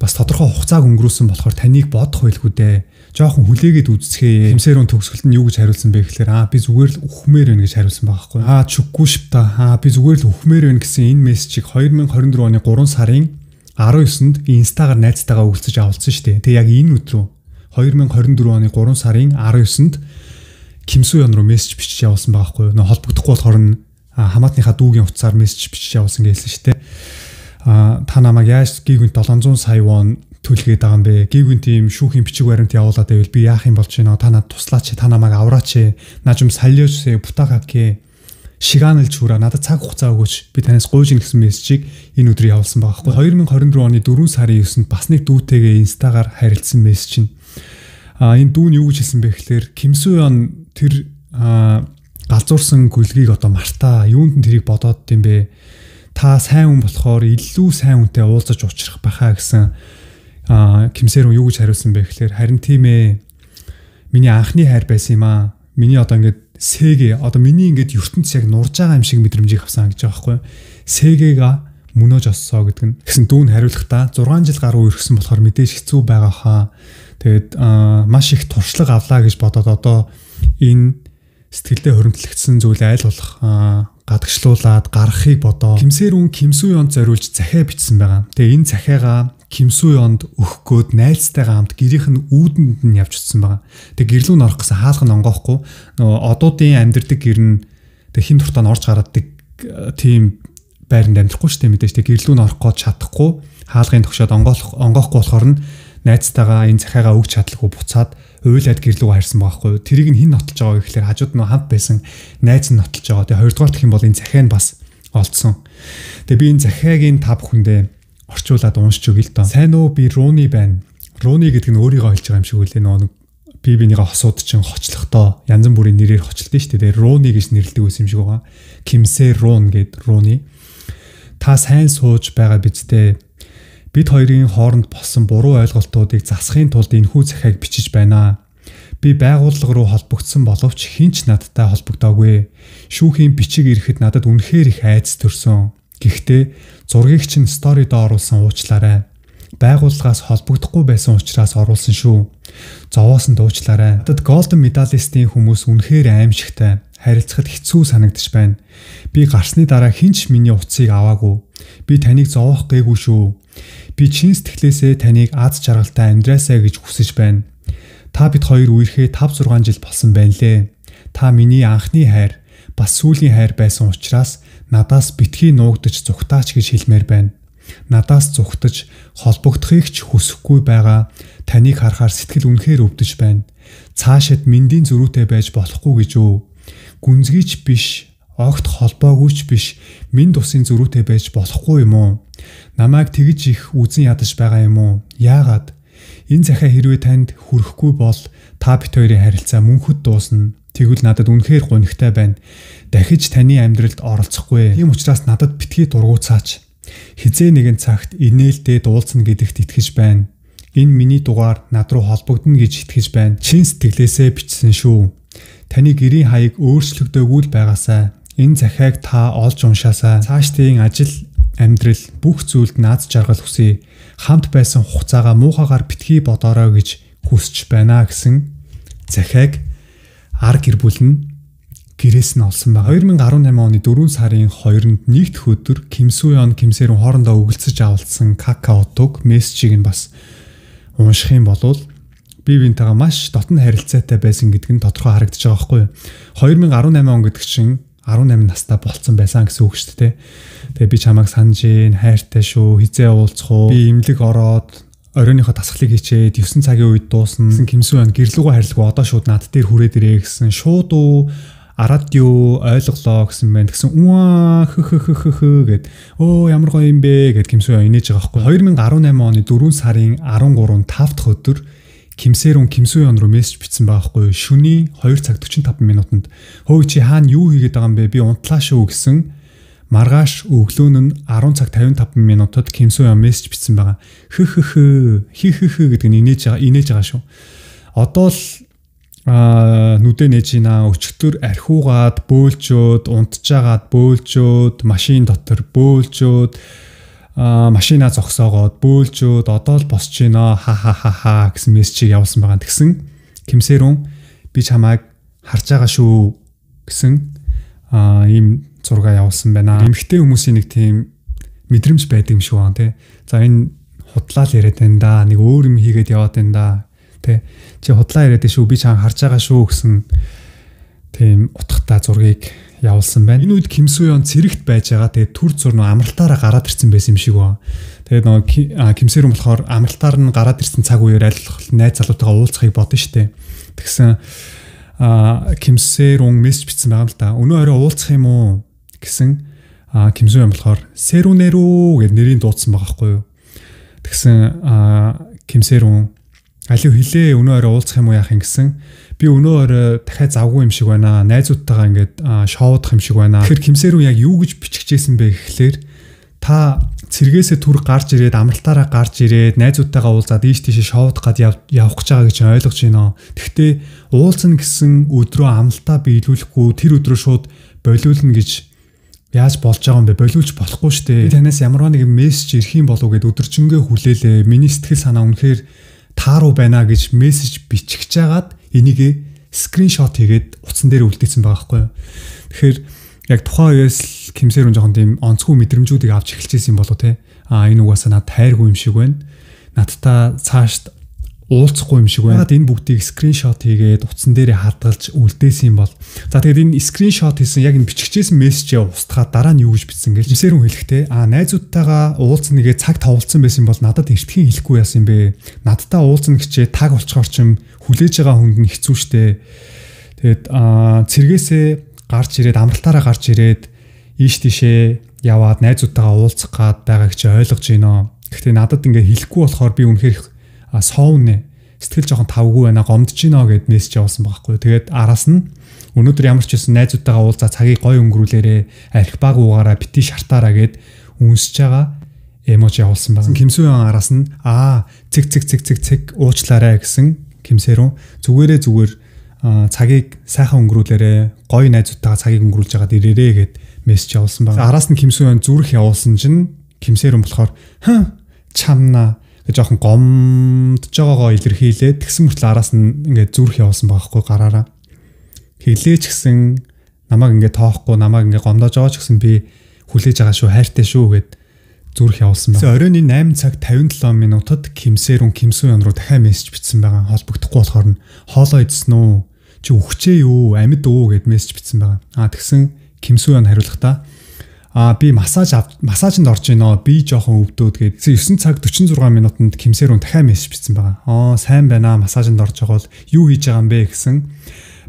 бас тодорхой хугацааг өнгөрүүлсэн болохоор таныг бодох байлгүй дээ. Жохон хүлээгээд үзцгээе. Кимсэрун төгсгөлд нь юу гэж хариулсан бэ гэхээр би зүгээр л үхмээр байна гэж хариулсан байгаа байхгүй. Чүггүй швта. Би зүгээр л үхмээр байна гэсэн энэ мессежийг 2024 оны 3 сарын 19-нд инстагаар найзтайгаа уулзаж авалцсан шүү дээ. Тэгээ яг энэ өдрөө 2024 оны 3 сарын 19-нд Кимсуён руу мессеж бичиж явуулсан байгаа байхгүй. Нөө холбогдохгүй болохоор нь хамаатныхаа дүүгийн утсаар мессеж бичиж явуулсан гэсэн шүү дээ. Та намайг яаж гигүнт 700 сая вон төлгээд байгаа юм бэ? Гигүнт ийм шүүхийн бичиг баримт явуулаад байвал би яах юм болж байна? Та надад туслаач, та намайг авраач, наажим салиоч, бутагак шигаанэлж хүрээ надад цаг хугацаа өгөөч. Би танаас гуйж ин гэсэн мессежийг энэ өдөр явуулсан байгаа байхгүй. 2024 оны 4 сарын 9-нд бас нэг дүүтэйгээ инстагаар харилцсан мессеж чинь. Энэ дүү нь юу гэж хэлсэн бэ гэхээр Кимсуён тэр галзуурсан гүлгийг одоо мартаа. Юунд нь тэрийг бодоод юм бэ? Та сайн хүн болохоор илүү сайн хүнтэй уулзаж уулзрах байхаа гэсэн Кимсэрун юу гэж хариулсан бэ гэхээр харин тийм ээ. Миний анхны хайр байсан юм аа. Миний одоо ингээд Сэгэ одоо миний ингээд ертөнц яг нурж байгаа юм шиг мэдрэмжийг авсан гэж байгаа байхгүй. Сэгэга мөнөөж оссоо гэдэг нь. Гэсэн дүүн хариулахдаа 6 жил гаруй ирсэн болохоор мэдээж хэцүү байгаа хаа. Тэгээд маш их туршлага авлаа гэж бодоод одоо энэ сэтгэлдээ хоригдлогдсон зүйл айл болох гадагшлуулаад гаргахыг бодоо. Кимсэрун Кимсуёнд зориулж захиа бичсэн байгаа. Тэгээ энэ захиагаа Кимсуёнд өгөхгүйд найзтайгаа хамт гэрийнх нь үүдэнд нь явж утсан байгаа. Тэгээ гэрлүү нь орох гэсэн хаалх нь онгоохгүй. Нөгөө одуудын амьдардаг гэр нь тэг хин дуртаа нь орж гарадаг тийм байранд амьдрахгүй шүү дээ мэдээж. Тэг гэрлүү нь орох гэж чадахгүй хаалгын тогшоод онгоохгүй болохоор нь найзтайгаа энэ захиагаа өгч чадлаггүй буцаад уйлаад гэрлүүгээ харьсан байгаа хгүй. Тэрийг нь хин нотолж байгаа гэхээр хажууд нь хамт байсан найз нь нотолж байгаа. Тэгээ хоёрдугаар дэх юм бол энэ захиа нь бас олдсон. Тэгээ би энэ захиаг энэ та бүхэндээ орчуулад уншиж өгье л доо. Сайн уу би Руни байна. Руни гэдэг нь өөрийгөө хэлж байгаа юм шиг үлээ нөгөө би бинийгээ хосууд чинь хочлохдоо янз бүрийн нэрээр хочлдог шүү дээ. Руни гэж нэрлэдэг байсан юм шиг байгаа. Кимсэрун гэд Руни. Та сайн сууж байгаа биз дээ. Бид хоёрын хооронд болсон буруу ойлголтуудыг засахын тулд энэхүү захиаг бичиж байна. Би байгууллага руу холбогдсон боловч хинч надтай холбогдоогүй. Шүүхийн бичиг ирэхэд надад үнэхээр их айдас төрсөн. Гэхдээ зургийг чинь сторид оруулсан уучлаарай. Байгууллагаас холбогдохгүй байсан учраас оруулсан шүү. Зовоос нь дуучлаарай. Надад голден медалистийн хүмүүс үнэхээр аимшигтай. Харилцахад хэцүү санагдаж байна. Би гарсны дараа хинч миний утсыг аваагүй. Би таныг зовоох гээгүй шүү. Би чин сэтгэлээсээ таныг аз жаргалтай амьдраасай гэж хүсэж байна. Та бид хоёр үерхээ 5-6 жил болсон байна лээ. Та миний анхны хайр, бас сүүлийн хайр байсан учраас надаас битгий нуугдаж зүгтаач гэж хэлмээр байна. Надаас зүгтаж холбогдохыг ч хүсэхгүй байгаа таныг харахаар сэтгэл үнэхээр өвдөж байна. Цаашид мэндийн зөрүүтэй байж болохгүй гэж үү? Гүнзгийч биш, огт холбоогүйч биш, минь тусын зөрүүтэй байж болохгүй юм уу? Намайг тэгж их үзэн ядаж байгаа юм уу? Яагаад? Энэ захиа хэрвээ танд хүрэхгүй бол та бит хоёрын харилцаа мөнхөд дуусна. Тэгвэл надад үнэхээр гонигтай байна. Дахиж таны амьдралд оролцохгүй. Тийм учраас надад битгий дургуцаач. Хизээ нэгэн цагт инээлдээ дуулцна гэдэгт итгэж байна. Энэ миний дугаар над руу холбогдно гэж итгэж байна. Чин сэтгэлээсээ бичсэн шүү. Таны гэрийн хаяг өөрчлөгдөөгүй л байгаасай. Энэ захиаг та олж уншаасай. Цаашдын ажил, амьдрал бүх зүйлд наад жаргал хүсье. Хамт байсан хугацаагаа муухагаар битгий бодорой гэж хүсэж байна гэсэн захиаг ар гэр бүл нь гэрээс нь олсон байна. 2018 оны 4 сарын 2-нд нэгдэх өдөр Кимсуён Кимсэрун хоорондоо өгөлцөж авалцсан какаотог мессежийг нь бас унших юм бол бие биентэйгээ маш дотн харилцаатай байсан гэдг нь тодорхой харагдаж байгаа байхгүй юу. 2018 он гэдэг чинь 18 настай болцсон байсан гэсэн үг шүү дээ. Тэгээ би чамайг санаж ийн, хайртай шүү, хизээ уулзах уу? Би имлэг ороод оройныхоо тасгалыг хийчээд 9 цагийн үед дуусна. Кимсуён гэрлүүгөө харилцгүй одоо шууд над дээр хүрээд ирээ гэсэн. Шууд уу араад юу ойлголоо гэсэн байна. Тэгсэн уу хө гэд оо ямар гоё юм бэ гэд Кимсуён инээж байгаа байхгүй. 2018 оны 4 сарын 13-5 дахь өдөр Кимсэрун Кимсуён руу мессеж бичсэн байгаа хгүй. Шөнийн 2 цаг 45 минутанд хөөе чи хаана юу хийгээд байгаа юм бэ? Би унтлаа шүү гэсэн. Маргааш өглөө нь 10 цаг 55 минутад Кимсуён мессеж бичсэн байгаа. Хх гэдэг нь инээж байгаа шүү. Одоо л нүдэ нээж ийна, өчигдөр архиугаад бөөлжөөд, унтжаагаад бөөлжөөд, машин дотор бөөлжөөд, машина зогсоогоод бөөлжөөд, одоо л босч ийна ха гэсэн мессежийг явуулсан байгаа. Тэгсэн Кимсэрун би чамайг харж байгаа шүү гэсэн ийм зураг явуулсан байна. Эмэгтэй хүмүүсийн нэг тийм мэдрэмж байдаг юм шиг байна тий. За энэ худлаа л яриад байна да. Нэг өөр юм хийгээд яваад байна да. Тэ чи худлаа яриад шүү би чам харж байгаа шүү гэсэн тийм утгатай зургийг явуулсан байна. Энэ үед Кимсуён цэрэгт байж байгаа. Тэгээд түр зур нөө амралтаараа гараад ирсэн байсан юм шиг байна. Тэгээд нөө Кимсэрун болохоор амралтаар нь гараад ирсэн цаг үеэр аль найз залуутайгаа уулзахыг бодсон штэ. Тэгсэн Кимсэрун мессеж бичсэн байгаа юм л да. Өнөө орой уулзах юм уу гэсэн Кимсуён болохоор Сэрунэрүү гэд нэрийг дуудсан байгаа байхгүй юу. Тэгсэн Кимсэрун алив хэлээ өнөө орой уулзах юм уу яах юм гэсэн. Би өнөө орой дахиад завгүй юм шиг байна. Найзуудтайгаа ингээд шоудах юм шиг байна. Тэгэхээр Кимсэрун яг юу гэж биччихсэн бэ гэхлээр та цэргээсээ түр гарч ирээд амралтаараа гарч ирээд найзуудтайгаа уулзаад ийш тийшээ шоудах гад явах гэж байгаа гэж ойлгож байна. Тэгвэл уулзна гэсэн өдрөө амралтаа биелүүлэхгүй тэр өдрөө шууд болиулна гэж яаж болж байгаа юм бэ? Болиулж болохгүй шүү дээ. Би танаас ямар нэгэн мессеж ирэх юм болов гэд өдөржингөө хүлээлээ. Миний сэтгэл санаа үнэхээр тааруу байна гэж мессеж бичихж жагаад энийг скриншот хийгээд утсан дээр үлдээсэн байгаа байхгүй юу. Тэгэхээр яг тухайн үеэс Кимсэрун жоохон тийм онцгүй мэдрэмжүүдийг авч эхэлж ирсэн юм болов те. Энэ угаасаа надад тайргүй юм шиг байна. Надтай цаашд уулзахгүй юм шиг байна. Энэ бүгдийг скриншот хийгээд утсан дээрээ хадгалж үлдээсэн юм бол. За тэгээд энэ скриншот хийсэн яг энэ бичигчээсэн мессежээ устгаад дараа нь юу гэж бичсэн гэж Кимсэрун хэлэхдээ найзуудтайгаа уулзнагээ цаг тавлцсан байсан бол надад эртхэн хэлэхгүй яасан юм бэ? Надтай уулзна гэчээ таг болчоор ч юм хүлээж байгаа хүнд нь хэцүү шттэ. Тэгээд цэргээсээ гарч ирээд амралтаараа гарч ирээд ийш тийшээ яваад найзуудтайгаа уулзах гад байгааг чи ойлгож байна. Гэхдээ надад ингээ хэлэхгүй болохоор би үнэхээр соовнэ. Сэтгэл жоохон тавгүй байна, гомдож байна гэд мессеж явуулсан байхгүй. Тэгээд араас нь өнөөдөр ямар ч байсан найзуудтайгаа уулзаа цагийг гоё өнгөрүүлээрээ арх баг уугаараа бити шартаараа гэд үнсэж байгаа эможи явуулсан байна. Кимсуён араас нь цэг уучлаарай гэсэн Кимсэрун зүгээр цагийг сайхан өнгөрүүлээрээ гоё найзуудтайгаа цагийг өнгөрүүлж байгаад ирээрээ гэд мессеж явуулсан байна. Араас нь Кимсуён зүрх явуулсан чинь Кимсэрун болохоор чамна жоохон гомдж байгаагаа илэрхийлээд тэгсэн мөртлөө араас нь ингээд зүрх явуулсан байгаа хгүй гараараа. Хэлээч гэсэн намайг ингээд тоохгүй намайг ингээд гомдож байгаа ч гэсэн би хүлээж байгаа шүү хайртай шүү гэд зүрх явуулсан байна. Оройн 8 цаг 57 минутад Кимсэрун Кимсуён руу дахиад мессеж бичсэн байгаа. Холбогдохгүй болохоор нь хоолоо идсэн үү? Чи үхчээ юу? Амьд үү гэд мессеж бичсэн байгаа. Тэгсэн Кимсуён хариулахдаа би массажинд орж байна. Би жоохон өвдөөд гээд 9 цаг 46 минутанд Кимсэрун дахиад мессеж бичсэн байгаа. Сайн байна. Массажинд орж байгаа бол юу хийж байгаа юм бэ гэсэн.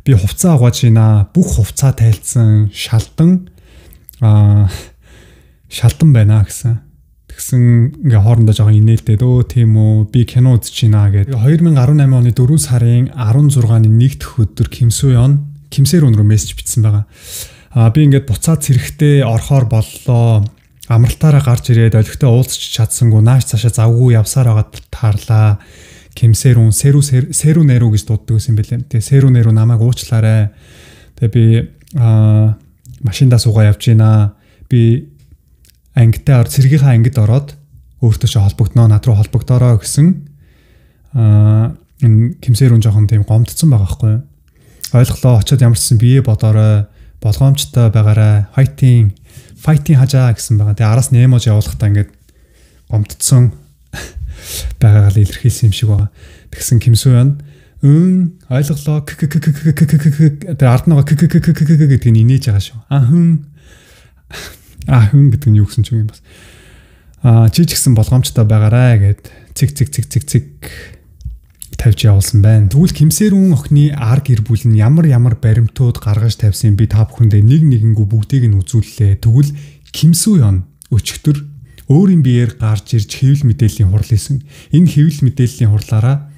Би хувцас угааж байна. Бүх хувцас тайлцсан шалдан байна гэсэн. Тэгсэн ингээ хоорондоо жоохон инээлдээд тийм үү би кино үзэж байна гэдэг. 2018 оны 4 сарын 16-ны 1 дэх өдөр Кимсэрун руу мессеж бичсэн байгаа. Би ингээд буцаад цэрэхтэй орохоор боллоо. Амралтаараа гарч ирээд олигтой уулзч чадсангүй нааш цаашаа завгүй явсаар байгаа таарлаа. Кимсэрун Сэрунэрүү гэж дууддаг байсан байлээ. Тэгээ Сэрунэрүү намайг уучлаарай. Тэгээ би машиндаа суугаа явж гинэ. Би цэргийнхаа ангид ороод өөртөө ч холбогдноо над руу холбогдороо гэсэн энэ Кимсэрун жоохон тийм гомдсон байгаа байхгүй юу. Ойлголоо очиод ямарчсан бие бодорой болгоомжтой байгаарай fighting хажаа гэсэн байгаа. Тэгээ араас нь эможи явуулахдаа ингээд гомдсон байгаагаа л илэрхийлсэн юм шиг байгаа. Тэгсэн Кимсуён ойлголоо тэр ард нь гэдгийг инээж байгаа шүү. Гэдэг нь юу гэсэн ч юм бас. Чи ч гэсэн болгоомжтой байгаарай гэд цэг тавьж явуулсан байна. Тэгвэл Кимсэрун охины ар гэр бүл нь ямар баримтууд гаргаж тавьсан би та бүхэндээ нэгнгүү бүгдийг нь үзүүллээ. Тэгвэл Кимсуён өчигдөр өөрийн биеэр гарч ирж хэвлэл мэдээллийн хурал хийсэн. Энэ хэвлэл мэдээллийн хурлаараа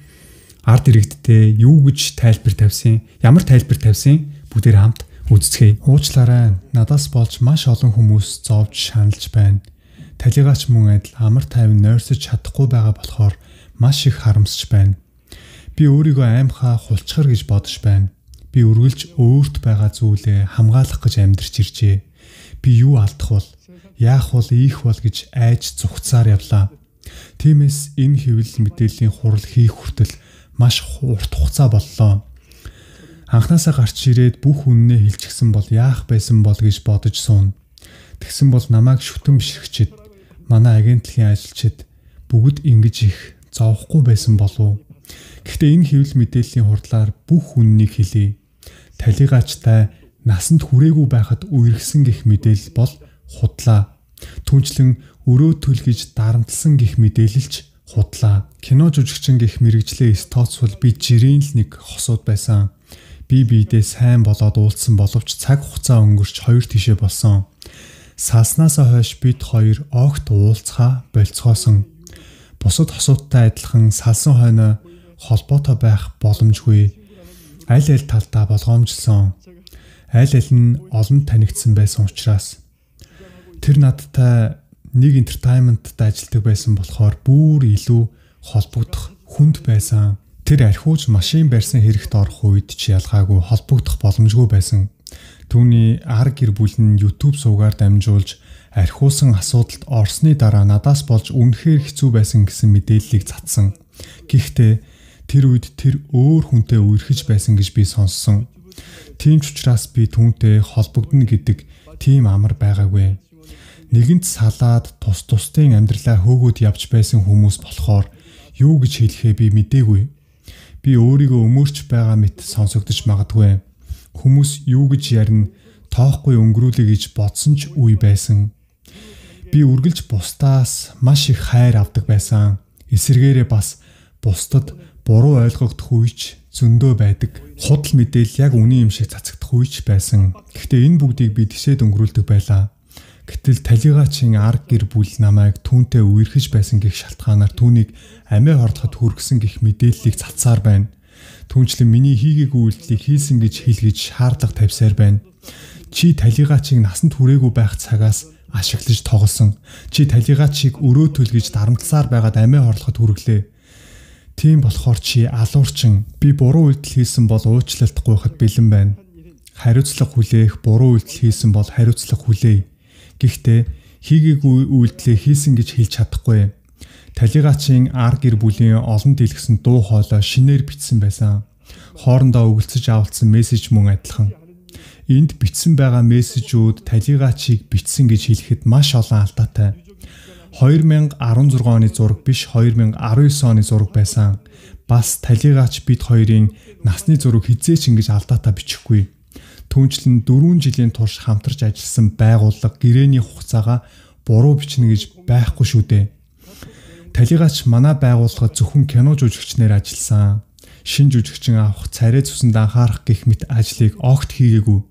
ард иргэдтэй юу гэж тайлбар тавьсан, ямар тайлбар тавьсан бүгдээр хамт үздэцгээе. Уучлаарай. Надаас болж маш олон хүмүүс зовж шаналж байна. Талигаач мөн адил амар тайван нойрсож чадахгүй байгаа болохоор маш их харамсаж байна. Би өөрийгөө аимхаа хулчгар гэж бодож байна. Би үргэлж өөрт байгаа зүйлээ хамгаалах гэж амьдарч иржээ. Би юу алдах бол, яах бол, ийх бол гэж айж зүгцаар явлаа. Тиймээс энэ хэвлэл мэдээллийн хурал хийх хүртэл маш урт хугацаа боллоо. Анхнаасаа гарч ирээд бүх үннээ хэлчихсэн бол яах байсан бол гэж бодож суун. Тэгсэн бол намайг шүтэн бишрэгчэд, манай агентлагийн ажилчид бүгд ингэж их зовхгүй байсан болов. Гэхдээ энэ хэвлэл мэдээллийн хурдлаар бүх үннийг хэлье. Талигаачтай насанд хүрээгүй байхад үерхсэн гэх мэдээлэл бол худлаа. Түүнчлэн өрөө төлгөж дарамтлсан гэх мэдээлэлч худлаа. Кино жүжигчин гэх мэрэгжлээ тооцвол би жирийн л нэг хосууд байсан. Би биедээ сайн болоод уулзсан боловч цаг хугацаа өнгөрч хоёр тишээ болсон. Салснаасаа хойш бид хоёр огт уулзхаа болцгоосон. Бусад хосуудтай адилхан салсан хойноо холбоотой байх боломжгүй. Аль аль талдаа болгоомжлсон. Аль аль нь олон танигдсан байсан учраас тэр надтай нэг entertainment-д ажилладаг байсан болохоор бүр илүү холбогдох хүнд байсан. Тэр архиуж машин барьсан хэрэгт орох үед ч ялгаагүй холбогдох боломжгүй байсан. Түүний ар гэр бүл нь YouTube суугаар дамжуулж архиусан асуудалд орсны дараа надаас болж үнэхээр хэцүү байсан гэсэн мэдээллийг цацсан. Гэхдээ тэр үед тэр өөр хүнтэй үерхэж байсан гэж би сонссон. Тийм ч учраас би түүнтэй холбогдно гэдэг тийм амар байгаагүй. Нэгэнт салаад тус тусдын амьдралаа хөөгөөд явж байсан хүмүүс болохоор юу гэж хэлэхээ би мэдээгүй. Би өөрийгөө өмөрч байгаа мэт сонсогдож магадгүй. Хүмүүс юу гэж ярина, тоохгүй өнгөрүүлээ гэж бодсон ч үе байсан. Би үргэлж бусдаас маш их хайр авдаг байсан. Эсвэргээрээ бас бусдад буруу ойлгогдох үеч зөндөө байдаг. Худал мэдээлэл яг үнэн юм шиг цацагдах үеч байсан. Гэхдээ энэ бүгдийг би тишээд өнгөрүүлдэг байлаа. Гэтэл талигаачин арга гэр бүл намайг түүнтэй үерхэж байсан гэх шалтгаанаар түүнийг амиа хордлоход хүргэсэн гэх мэдээллийг цацсаар байна. Түүнчлэн миний хийгээгүй үйлдэлийг хийсэн гэж хэлгэж шаардлага тавьсаар байна. Чи талигаачийг насанд хүрээгүй байх цагаас ашиглаж тоглосон. Чи талигаачийг өрөө төлгөж дарамтласаар байгаад амиа хорлоход хүргэлээ. Тийм болохоор чи алуурчин би буруу үйлдэл хийсэн бол уучлалт гуйхад бэлэн байна. Хариуцлага хүлээх, буруу үйлдэл хийсэн бол хариуцлага хүлээе. Гэхдээ хийгээгүй үйлдэлээ хийсэн гэж хэлж чадахгүй. Талигаачийн ар гэр бүлийн олон дэлгэсэн дуу хоолой шинээр бичсэн байсан. Хоорондоо өгөлцөж авалцсан мессеж мөн адилхан. Энд бичсэн байгаа мессежүүд талигаачийг бичсэн гэж хэлэхэд маш олон алдаатай. 2016 оны зураг биш 2019 оны зураг байсан. Бас талигаач бид хоёрын насны зураг хизээч ингэж алдаатай бичихгүй. Түүнчлэн 4 жилийн турш хамтарч ажилласан байгууллага гэрээний хугацаагаа буруу бичнэ гэж байхгүй шүү дээ. Талигаач манай байгууллагад зөвхөн кино жүжигчнээр ажилласан. Шин жүжигчин авах, царай цуснд анхаарах гэх мэт ажлыг огт хийгээгүй.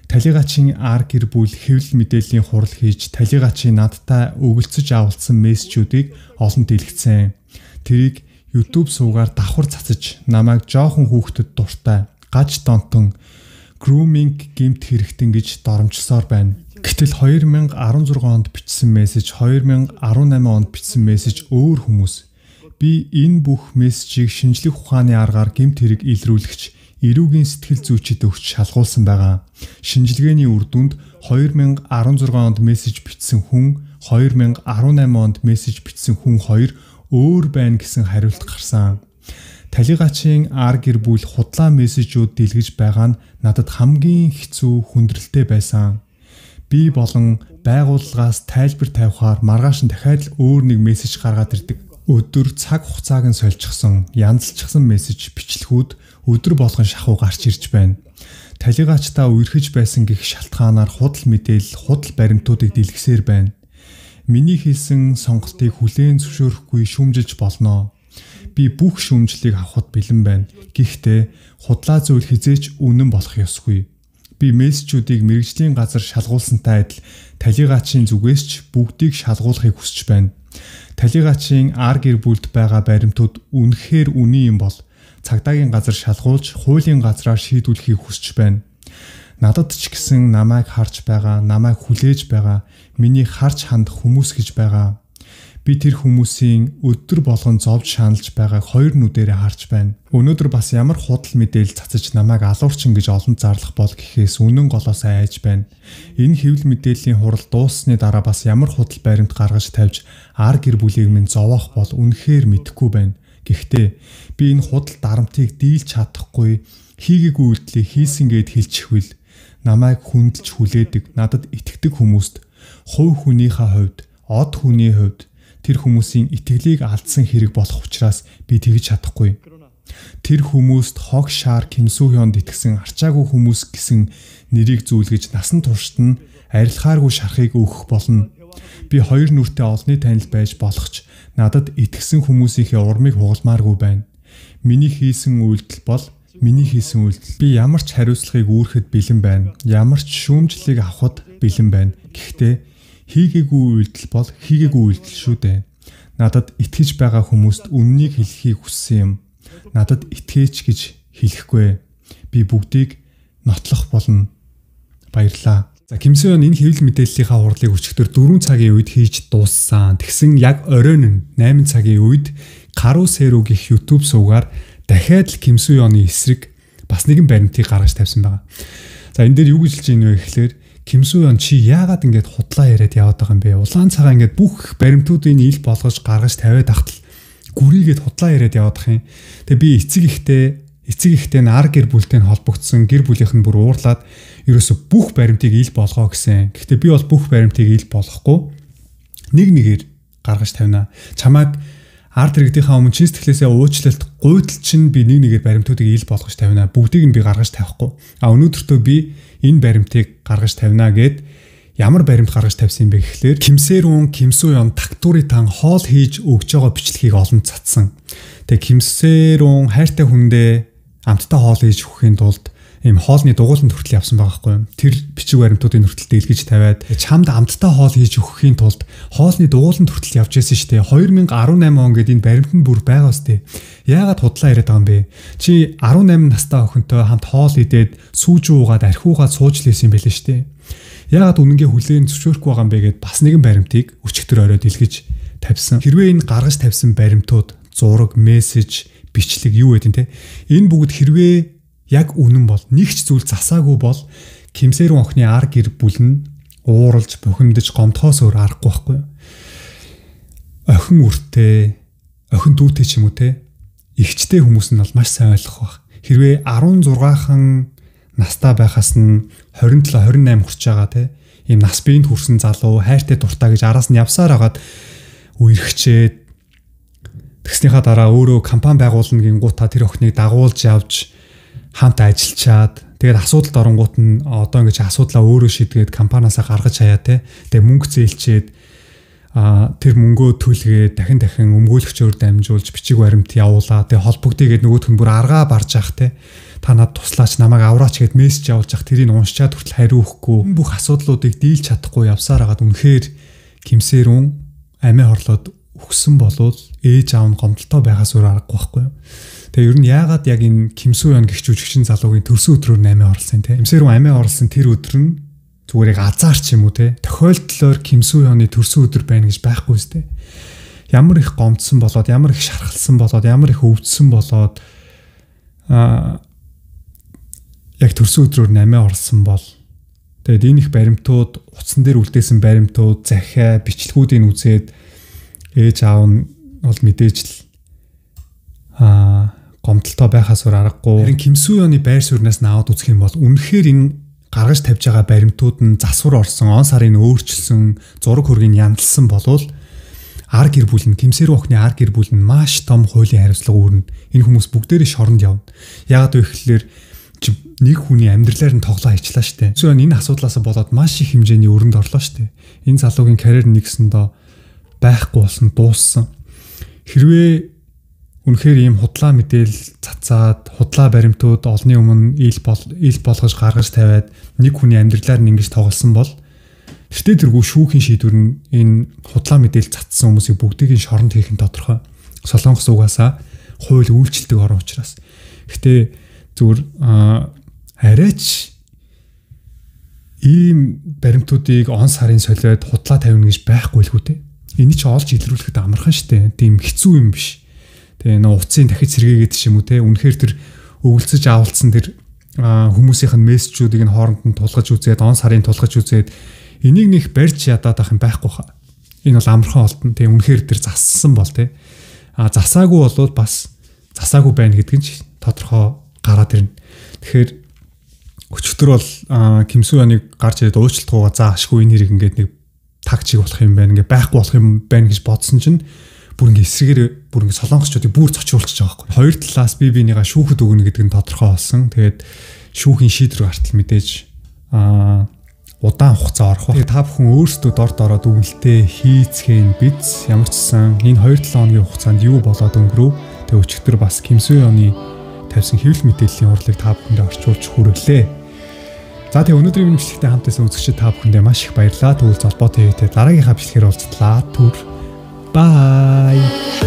Талигаачийн ар гэр бүл хэвлэл мэдээллийн хурал хийж талигаачийн надтай өгөлцөж авалцсан мессежүүдийг олон дэлгэцэн. Тэрийг YouTube суугаар давхар цацаж намайг жоохон хүүхдэд дуртай, гаж донтон grooming гэмт хэрэгтэн гэж доромжсоор байна. Гэтэл 2016 онд бичсэн мессеж, 2018 онд бичсэн мессеж өөр хүмүүс. Би энэ бүх мессежийг шинжлэх ухааны аргаар гэмт хэрэг илрүүлэгч эрүүгийн сэтгэл зүйчид өгч шалгуулсан байгаа. Шинжилгээний үр дүнд 2016 онд мессеж бичсэн хүн, 2018 онд мессеж бичсэн хүн хоёр өөр байна гэсэн хариулт гарсан. Талигаачийн ар гэр бүл худлаа мессежүүд дэлгэж байгаа нь надад хамгийн хэцүү хүндрэлтэй байсан. Би болон байгууллагаас тайлбар тавихаар маргааш нь дахиад л өөр нэг мессеж гаргаад ирдэг. Өдөр цаг хугацааг нь сольчихсон, янзлчихсан мессеж бичлэгүүд өдөр болгон шахуу гарч ирж байна. Талигаач та үерхэж байсан гэх шалтгаанаар худал мэдээлэл, худал баримтуудыг дэлгэсээр байна. Миний хийсэн сонголтыг хүлээн зөвшөөрөхгүй шүүмжилж болно. Би бүх шүүмжлэлийг авахд бэлэн байна. Гэхдээ худлаа зүйл хизээч үнэн болох ёсгүй. Би мессежүүдийг мэрэгжлийн газар шалгуулсантай адил талигаачийн зүгээс ч бүгдийг шалгуулахыг хүсэж байна. Талигаачийн ар гэр бүлд байгаа баримтууд үнэхээр үний юм бол цагдаагийн газар шалгуулж хуулийн газраар шийдвэрлэхийг хүсэж байна. Надад ч гэсэн намайг харж байгаа, намайг хүлээж байгаа, миний харж хандах хүмүүс гэж байгаа. Би тэр хүмүүсийн өдөр болгон зовж шаналж байгааг хоёр нүдээрээ харж байна. Өнөөдөр бас ямар худал мэдээлэл цацаж намайг алуурчин гэж олон зарлах бол гэхээс үнэн голоосоо айж байна. Энэ хэвлэл мэдээллийн хурал дууссаны дараа бас ямар худал баримт гаргаж тавьж ар гэр бүлийг минь зовоох бол үнэхээр мэдэхгүй байна. Гэхдээ би энэ худал дарамтыг дийлж чадахгүй, хийгээгүй үйлдэлийг хийсэн гэд хэлчихвэл намайг хүндэлж хүлээдэг, надад итгэдэг хүмүүст хувь хүнийхээ хувьд, од хүний хувьд тэр хүмүүсийн итгэлийг алдсан хэрэг болох учраас би тэгж чадахгүй. Тэр хүмүүст хог шаар Ким Су Хёнд итгэсэн арчаагүй хүмүүс гэсэн нэрийг зүүлгэж насан туршид нь арилхааргүй шарахыг өгөх болно. Би хоёр нүртэй олонний танил байж болох ч надад итгэсэн хүмүүсийнхээ урмыг хугалмааргүй байна. Миний хийсэн үйлдэл бол миний хийсэн үйлдэл. Би ямар ч хариуцлагыг үүрэхэд бэлэн байна. Ямар ч шүүмжлэлийг авахд бэлэн байна. Гэхдээ хийгээгүй үйлдэл бол хийгээгүй үйлдэл шүү дээ. Надад итгэж байгаа хүмүүст үннийг хэлхийг хүссэн юм. Надад итгэеч гэж хэлэхгүй. Би бүгдийг нотлох болно. Баярлаа. За Ким Су Хён энэ хэвлэл мэдээллийнхаа хурлыг өчигдөр 4 цагийн үед хийж дууссан. Тэгсэн яг оройн 8 цагийн үед Кару Сэру гэх YouTube сувгаар дахиад л Ким Су Хёны эсрэг бас нэгэн баримтыг гаргаж тавьсан байгаа. За энэ дээр юу гэж хэлж ийнвэ гэхлээр Ким Су Хён чи яагаад ингэж худлаа яриад яваад байгаа юм бэ? Улаан цагаан ингэж бүх баримтуудыг ил болгож гаргаж тавиад ахтал гүрийгээд худлаа яриад яваад ах юм. Тэгээ би эцэг ихтэй нар гэр бүлтэй холбогдсон гэр бүлийнх нь бүр уурлаад ерөөсө бүх баримтыг ил болгоо гэсэн. Гэхдээ би бол бүх баримтыг ил болгохгүй нэг нэгээр гаргаж тавина. Чамайг ард иргэдийнхаа өмнө чин сэтгэлээсээ уучлалт гуйдал чинь би нэг нэгээр баримтуудыг ил болгож тавина. Бүгдийг нь би гаргаж тавихгүй. Өнөөдөртөө би энэ баримтыг гаргаж тавина гэд ямар баримт гаргаж тавьсан юм бэ гэхлээр Ким Су Хён тактури тан хоол хийж өгж байгаа бичлэгийг олон цацсан. Тэгээ Ким Су Хён хайртай хүндээ амттай хоол хийж өгөхийн тулд ийм хоолны дугууланд хүртэл явсан байгаа байхгүй юу. Тэр бичиг баримтуудын хүртэл дэлгэж тавиад чамд амттай хоол хийж өгөхийн тулд хоолны дугууланд хүртэл явж байсан шүү дээ. 2018 он гээд энэ баримт нь бүр байгаа үстэй. Яагаад худлаа яриад байгаа юм бэ? Чи 18 настай охинтой хамт хоол идээд сүүж уугаад архиугаад сууж лээсэн юм байлээ шүү дээ. Яагаад үнэнгээ хүлээн зөвшөөрөхгүй байгаа юм бэ гэд бас нэгэн баримтыг өчигдөр орой дэлгэж тавьсан. Хэрвээ энэ гаргаж тавьсан баримтууд зураг, мессеж, бичлэг юу гэдэг те. Энэ бүгд хэрвээ яг үнэн бол нэг ч зүйл засаагүй бол Ким Су Хён охины ар гэр бүл нь ууралж, бухимдаж, гомдхоос өөр аргагүй байхгүй юу? Охин үртэй, охин дүүтэй ч юм уу те. Игчтэй хүмүүс нь бол маш сайн ойлгох байх. Хэрвээ 16хан настай байхаас нь 27, 28 хүрч байгаа те. Ийм нас биеинд хүрсэн залуу хайртай дуртай гэж араас нь явсаар хагаад үерхчээд тэгснийхаа дараа өөрөө компани байгуулна гингуудаа тэр охиныг дагуулж явж хамт ажиллачаад тэгээд асуудалд оронгууд нь одоо ингэж асуудлаа өөрөө шийдгээд компаниасаа гаргаж хаяа те. Тэгээд мөнгө зээлчээд тэр мөнгөө төлгээд дахин өмгөөлөгчөөр дамжуулж бичиг баримт явуулаа. Тэгээд холбогдъё гэд нөгөөх нь бүр аргаа барж ах те. Та над туслаач, намайг авраач гэд мессеж явуулж ах тэрийг уншчаад хүртэл хариу өгөхгүй. Энэ бүх асуудлуудыг дийлж чадахгүй явсаар хагаад үнэхээр Ким Су Хён амиа хорлоод өгсөн болвол ээж аав нь гомдолтой байхаас өөр аргагүй байхгүй юу? Тэгээ ер нь яагаад яг энэ Ким Су Хён гэх жүжигчин залуугийн төрсөн өдрөөр амиа орлсон те. Ким Су Хён амиа орлсон тэр өдөр нь зүгээр яг азарч юм уу те. Тохиолдлоор Ким Су Хёны төрсөн өдөр байна гэж байхгүй үстэй. Ямар их гомдсон болоод, ямар их шархалсан болоод, ямар их өвдсөн болоод яг төрсөн өдрөөр амиа орлсон бол тэгээд энэ их баримтууд, утсан дээр үлдээсэн баримтууд, захиа, бичлэгүүдийг үзээд ээж аав нь бол мэдээж л гомдолтой байхаас өөр аргагүй. Харин Ким Су Хёны байр сууриас наваад үзэх юм бол үнэхээр энэ гаргаж тавьж байгаа баримтууд нь засвар орсон, он сарын өөрчлсөн, зураг хөргийг яндалсан болвол ар гэр бүл нь Ким Су Хёны ар гэр бүл нь маш том хуулийн хариуцлага үүрнэ. Энэ хүмүүс бүгдээрээ шоронд явна. Яагаад вэ гэхэлэр нэг хүний амьдралаар нь тоглоо хийчлаа штэ. Су Хён энэ асуудлаас болоод маш их хэмжээний өрөнд орлоо штэ. Энэ залуугийн карьер нэгсэндээ байхгүй болсон, дууссан. Хэрвээ үнэхээр ийм худлаа мэдээлэл цацаад худлаа баримтууд олны өмнө ил болгож гаргаж тавиад нэг хүний амьдралаар нь ингэж тоглосон бол тэртээ тэргүй шүүхийн шийдвэр нь энэ худлаа мэдээлэл цацсан хүмүүсийг бүгдийг нь шоронд хийх нь тодорхой. Солонгос угаасаа хууль үйлчлдэг орн учраас. Гэхдээ зүгээр арайч ийм баримтуудыг он сарын солиод худлаа тавина гэж байхгүй л үү те. Эний чи олж илрүүлэхэд амархан штэ. Тийм хэцүү юм биш. Тэгээ нөө уцын дахиж сэргээгээд ч юм уу те. Үнэхээр тэр өвлцөж авалцсан тэр хүмүүсийнх нь мессежүүдийг нь хооронд нь тулгаж үзээд он сарын тулгаж үзээд энийг нэг барьж ядаад ах юм байхгүй хаа. Энэ бол амархан олдно. Тэгээ үнэхээр тэр зассан бол те. Засаагүй болоод бас засаагүй байна гэдэг нь ч тодорхой гараад ирнэ. Тэгэхээр өчигдөр бол Ким Су-яныг гарч ирээд уучлалтгүйгээ заа ашгүй энэ хэрэг ингээд нэг тагчиг болох юм байна, ингээд байхгүй болох юм байна гэж бодсон чинь бүр ингээд эсрэгээр бүр ингээд солонгосчуудыг бүр цочруулчих байгаа байхгүй. Хоёр талаас бие бинийгаа шүүхэд өгнө гэдэг нь тодорхой болсон. Тэгээд шүүхийн шийдвэр гартал мэдээж удаан хугацаа орох ба. Тэгээд та бүхэн өөрсдөө дорд ороод үнэлтээ хийцгээе биз. Ямар ч гэсэн энэ 2-7 хоногийн хугацаанд юу болоод өнгөрөв. Тэгээд өчигдөр бас Ким Су-яны тавьсан хэвлэл мэдээллийн урлыг та бүхэндээ орчуулж хүргэлээ. За тэгээ өнөөдрийн бичлэгтээ хамтдаа үзэгчид та бүхэндээ маш их баярлалаа. Тэгвэл золбоо ТV-тэй дараагийнхаа бичлэгээр уулзтлаа. Түр. Bye.